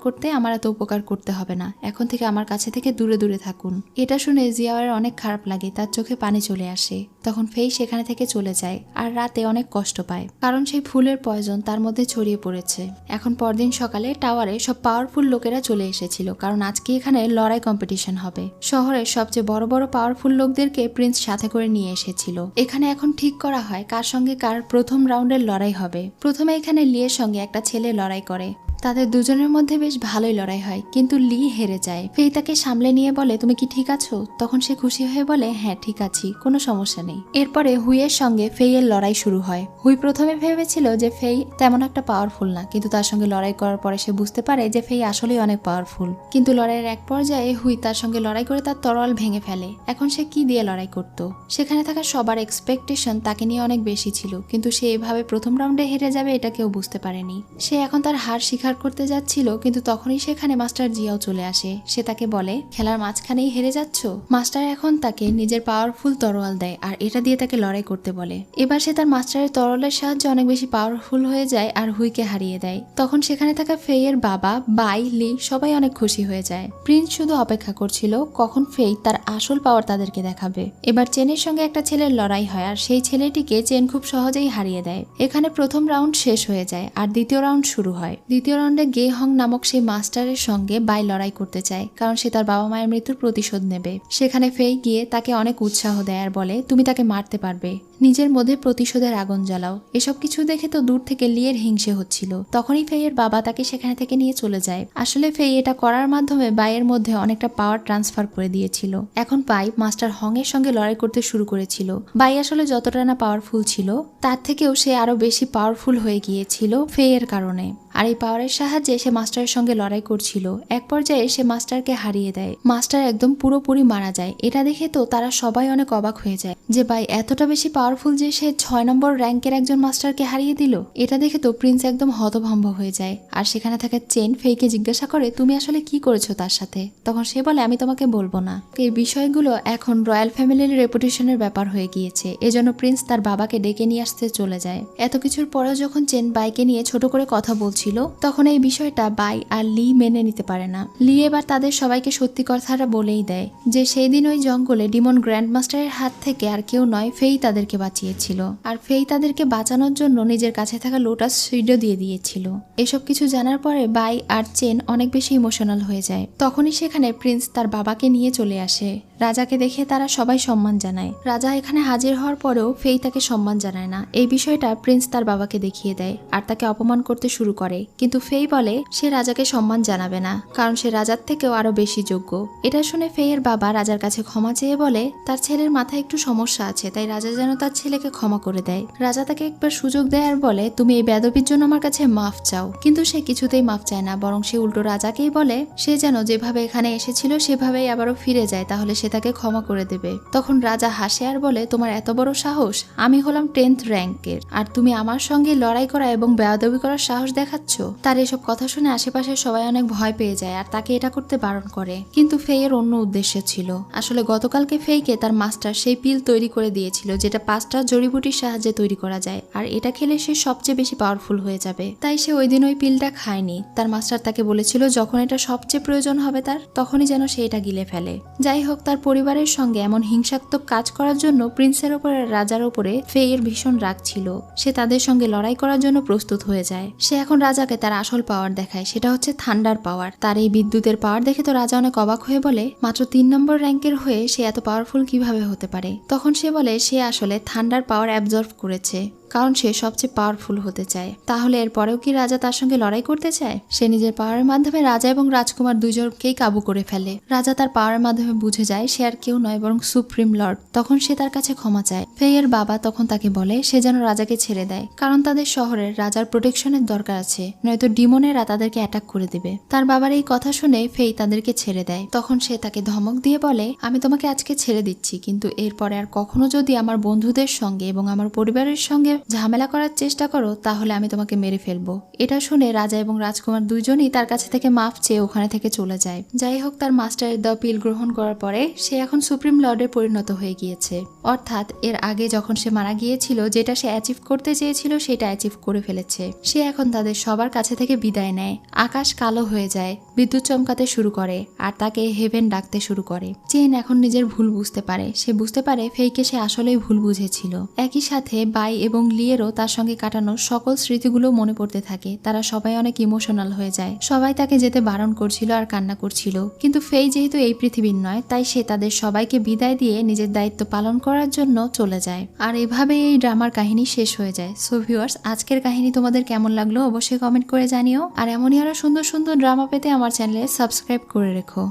করতে হবে না, এখন থেকে আমার কাছে থেকে দূরে দূরে থাকুন। এটা শুনে জিয়াওয়ের অনেক খারাপ লাগে, তার চোখে পানি চলে আসে। তখন ফেই সেখানে থেকে চলে যায় আর রাতে অনেক কষ্ট পায়, কারণ সেই ফুলের পয়জন তার মধ্যে ছড়িয়ে পড়েছে। এখন পরদিন সকালে টাওয়ারে সব পাওয়ারফুল লোকেরা চলে এসেছিল, কারণ আজকে এখানে লড়াই কম্পিটিশন হবে। শহরের সবচেয়ে বড় বড় পাওয়ারফুল লোকদেরকে প্রিন্স সাথে করে নিয়ে এসেছিল। এখানে এখন ঠিক করা হয় কার সঙ্গে কার প্রথম রাউন্ডের লড়াই হবে। প্রথমে এখানে লিয়ের সঙ্গে একটা ছেলে লড়াই করে। তাদের দুজনের মধ্যে বেশ ভালোই লড়াই হয়, কিন্তু লি হেরে যায়। ফেই তাকে সামলে নিয়ে বলে, তুমি কি ঠিক আছো? তখন সে খুশি হয়ে বলে, হ্যাঁ ঠিক আছি, কোনো সমস্যা নেই। এরপরে হুইয়ের সঙ্গে ফেইয়ের লড়াই শুরু হয়। হুই প্রথমে ভেবেছিল যে ফেই তেমন একটা পাওয়ারফুল না, কিন্তু তার সঙ্গে লড়াই করার পরে সে বুঝতে পারে যে ফেই আসলেই অনেক পাওয়ারফুল। কিন্তু লড়াইয়ের এক পর্যায়ে হুই তার সঙ্গে লড়াই করে তার তরোয়াল ভেঙে ফেলে। এখন সে কি দিয়ে লড়াই করত? সেখানে থাকা সবার এক্সপেকটেশন তাকে নিয়ে অনেক বেশি ছিল, কিন্তু সে এভাবে প্রথম রাউন্ডে হেরে যাবে এটা কেউ বুঝতে পারেনি। সে এখন তার হার স্বীকার করতে যাচ্ছিল, কিন্তু তখনই সেখানে মাস্টার জিয়াও চলে আসে। সে তাকে বলে, খেলার মাঝখানেই হেরে যাচ্ছ? মাস্টার এখন তাকে নিজের পাওয়ারফুল তরোয়াল দেয় আর এটা দিয়ে তাকে লড়াই করতে বলে। এবার সে তার মাস্টারের তরোয়ালের সাহায্যে অনেক বেশি পাওয়ারফুল হয়ে যায় আর হুইকে হারিয়ে দেয়। তখন সেখানে থাকা ফেইয়ের বাবা, বাই, লি সবাই অনেক খুশি হয়ে যায়। প্রিন্স শুধু অপেক্ষা করছিল কখন ফেই তার আসল পাওয়ার তাদেরকে দেখাবে। এবার চেনের সঙ্গে একটা ছেলের লড়াই হয় আর সেই ছেলেটিকে চেন খুব সহজেই হারিয়ে দেয়। এখানে প্রথম রাউন্ড শেষ হয়ে যায় আর দ্বিতীয় রাউন্ড শুরু হয়। দ্বিতীয় রাউন্ডে গে হং নামক সেই মাস্টারের সঙ্গে বাই লড়াই করতে চায়, কারণ সে তার বাবা মায়ের মৃত্যুর প্রতিশোধ নেবে। সেখানে ফেই গিয়ে তাকে অনেক উৎসাহ দেয় আর বলে, তুমি তাকে মারতে পারবে, নিজের মধ্যে প্রতিশোধের আগুন জ্বালাও। এসব কিছু দেখে তো দূর থেকে লিয়ের হিংসে হচ্ছিল। তখনই ফেইয়ের বাবা তাকে সেখানে থেকে নিয়ে চলে যায়। আসলে ফেই এটা করার মাধ্যমে বাইয়ের মধ্যে অনেকটা পাওয়ার ট্রান্সফার করে দিয়েছিল। এখন বাই মাস্টার হং এর সঙ্গে লড়াই করতে শুরু করেছিল। বাই আসলে যতটা না পাওয়ারফুল ছিল, তার থেকেও সে আরো বেশি পাওয়ারফুল হয়ে গিয়েছিল ফেইয়ের কারণে। আর এই পাওয়ারের সাহায্যে সে মাস্টারের সঙ্গে লড়াই করছিল। এক পর্যায়ে সে মাস্টারকে হারিয়ে দেয়। মাস্টার একদম পুরোপুরি মারা যায়। এটা দেখে তো তারা সবাই অনেক অবাক হয়ে যায় যে বাই এতটা বেশি পাওয়ারফুল যে সে 6 নম্বর র্যাঙ্কের একজন মাস্টারকে হারিয়ে দিল। এটা দেখে তো প্রিন্স একদম হতভম্ব হয়ে যায়। আর সেখানে থাকা চেন ফেইকে জিজ্ঞাসা করে, তুমি আসলে কি করেছো তার সাথে? তখন সে বলে, আমি তোমাকে বলবো না। এই বিষয়গুলো এখন রয়্যাল ফ্যামিলির রেপুটেশনের ব্যাপার হয়ে গিয়েছে। এজন্য প্রিন্স তার বাবাকে ডেকে নিয়ে আসতে চলে যায়। এত কিছুর পরেও যখন চেন বাইকে নিয়ে ছোট করে কথা বলছিল, তখন এই বিষয়টা বাই আর লি মেনে নিতে পারে না। লি এবার তাদের সবাইকে সত্যি কথাটা বলেই দেয় যে সেই দিন ওই জঙ্গলে ডিমন গ্র্যান্ডমাস্টারের হাত থেকে আর কেউ নয়, ফেই তাদেরকে বাঁচিয়েছিল। আর ফেই তাদেরকে বাঁচানোর জন্য নিজের কাছে থাকা লোটাস সিডও দিয়ে দিয়েছিল। এসব কিছু জানার পরে বাই আর চেন অনেক বেশি ইমোশনাল হয়ে যায়। তখনই সেখানে প্রিন্স তার বাবাকে নিয়ে চলে আসে। রাজাকে দেখে তারা সবাই সম্মান জানায়। রাজা এখানে হাজির হওয়ার পরেও ফেই তাকে সম্মান জানায় না। এই বিষয়টা প্রিন্স তার বাবাকে দেখিয়ে দেয় আর তাকে অপমান করতে শুরু করে। কিন্তু ফেই বলে সে রাজাকে সম্মান জানাবে না, কারণ সে রাজার থেকেও আরো বেশি যোগ্য। এটা শুনে ফেইয়ের বাবা রাজার কাছে ক্ষমা চেয়ে বলে তার ছেলের মাথায় একটু সমস্যা আছে, তাই রাজা যেন তার ছেলেকে ক্ষমা করে দেয়। রাজা তাকে একবার সুযোগ দেয় আর বলে, তুমি এই বেয়াদবির জন্য আমার কাছে মাফ চাও। কিন্তু সে কিছুতেই মাফ চায় না, বরং সে উল্টো রাজাকেই বলে সে যেন যেভাবে এখানে এসেছিল সেভাবেই আবারও ফিরে যায়, তাহলে সে তাকে ক্ষমা করে দেবে। তখন রাজা হাসে আর বলে, তোমার এত বড় সাহস? আমি হলাম 10th র্যাঙ্কের আর তুমি আমার সঙ্গে লড়াই করা এবং বেয়াদবি করার সাহস দেখাচ্ছ? তার এসব কথা শুনে আশেপাশের সবাই অনেক ভয় পেয়ে যায় আর তাকে এটা করতে বারণ করে। কিন্তু ফেইয়ের অন্য উদ্দেশ্য ছিল। আসলে গতকালকে ফেইকে তার মাস্টার সেই পিল তৈরি করে দিয়েছিল, যেটা 5টা জড়িবুটির সাহায্যে তৈরি করা যায় আর এটা খেলে সে সবচেয়ে বেশি পাওয়ারফুল হয়ে যাবে। তাই সে ওই দিন ওই পিলটা খায়নি। তার মাস্টার তাকে বলেছিল যখন এটা সবচেয়ে প্রয়োজন হবে তার, তখনই যেন সে এটা গিলে ফেলে। যাই হোক, তার পরিবারের সঙ্গে এমন হিংসাত্মক কাজ করার জন্য প্রিন্সের উপরে রাজার উপরে ফেইয়ের ভীষণ রাগ ছিল। সে তাদের সঙ্গে লড়াই করার জন্য প্রস্তুত হয়ে যায়। সে এখন রাজাকে তার আসল পাওয়ার দেখায়, সেটা হচ্ছে থান্ডার পাওয়ার। তার এই বিদ্যুতের পাওয়ার দেখে তো রাজা অনেক অবাক হয়ে বলে, মাত্র 3 নম্বর র্যাঙ্কের হয়ে সে এত পাওয়ারফুল কিভাবে হতে পারে? তখন সে বলে সে আসলে থান্ডার পাওয়ার অ্যাবজর্ব করেছে, কারণ সে সবচেয়ে পাওয়ারফুল হতে চায়। তাহলে এরপরেও কি রাজা তার সঙ্গে লড়াই করতে চায়? সে নিজের পাওয়ারের মাধ্যমে রাজা এবং রাজকুমার দুজনকেই কাবু করে ফেলে। রাজা তার পাওয়ারের মাধ্যমে বুঝে যায় সে আর কেউ নয় বরং সুপ্রিম লর্ড। তখন সে তার কাছে ক্ষমা চায়। ফেইয়ের বাবা তখন তাকে বলে সে যেন রাজাকে ছেড়ে দেয়, কারণ তাদের শহরের রাজার প্রোটেকশনের দরকার আছে, নয়তো ডিমনেরা তাদেরকে অ্যাটাক করে দেবে। তার বাবার এই কথা শুনে ফেই তাদেরকে ছেড়ে দেয়। তখন সে তাকে ধমক দিয়ে বলে, আমি তোমাকে আজকে ছেড়ে দিচ্ছি, কিন্তু এরপরে আর কখনো যদি আমার বন্ধুদের সঙ্গে এবং আমার পরিবারের সঙ্গে ঝামেলা করার চেষ্টা করো তাহলে আমি তোমাকে মেরে ফেলবো। এটা শুনে রাজা এবং রাজকুমার দুইজনই তার কাছে থেকে মাফ চেয়ে ওখানে থেকে চলে যায়। যাই হোক, তার মাস্টারের দেওয়া পিল গ্রহণ করার পরে সে এখন সুপ্রিম লর্ডে পরিণত হয়ে গিয়েছে। অর্থাৎ এর আগে যখন সে মারা গিয়েছিল, যেটা সে অ্যাচিভ করতে চেয়েছিল সেটা অ্যাচিভ করে ফেলেছে। সে এখন তাদের সবার কাছে থেকে বিদায় নেয়। আকাশ কালো হয়ে যায়, বিদ্যুৎ চমকাতে শুরু করে আর তাকে হেভেন ডাকতে শুরু করে। চেন এখন নিজের ভুল বুঝতে পারে। সে বুঝতে পারে ফেইকে সে আসলেই ভুল বুঝেছিল। একই সাথে বাই এবং লিয়েরও তার সঙ্গে কাটানো সকল স্মৃতিগুলো মনে পড়তে থাকে। তারা সবাই অনেক ইমোশনাল হয়ে যায়। সবাই তাকে যেতে বারণ করছিল আর কান্না করছিল, কিন্তু ফেই যেহেতু এই পৃথিবীর নয়, তাই সে তাদের সবাইকে বিদায় দিয়ে নিজের দায়িত্ব পালন করার জন্য চলে যায়। আর এভাবে এই ড্রামার কাহিনী শেষ হয়ে যায়। সো ভিউয়ার্স, আজকের কাহিনী তোমাদের কেমন লাগলো অবশ্যই কমেন্ট করে জানিও। আর এমনই আরো সুন্দর সুন্দর ড্রামা পেতে আমার চ্যানেলে সাবস্ক্রাইব করে রেখো।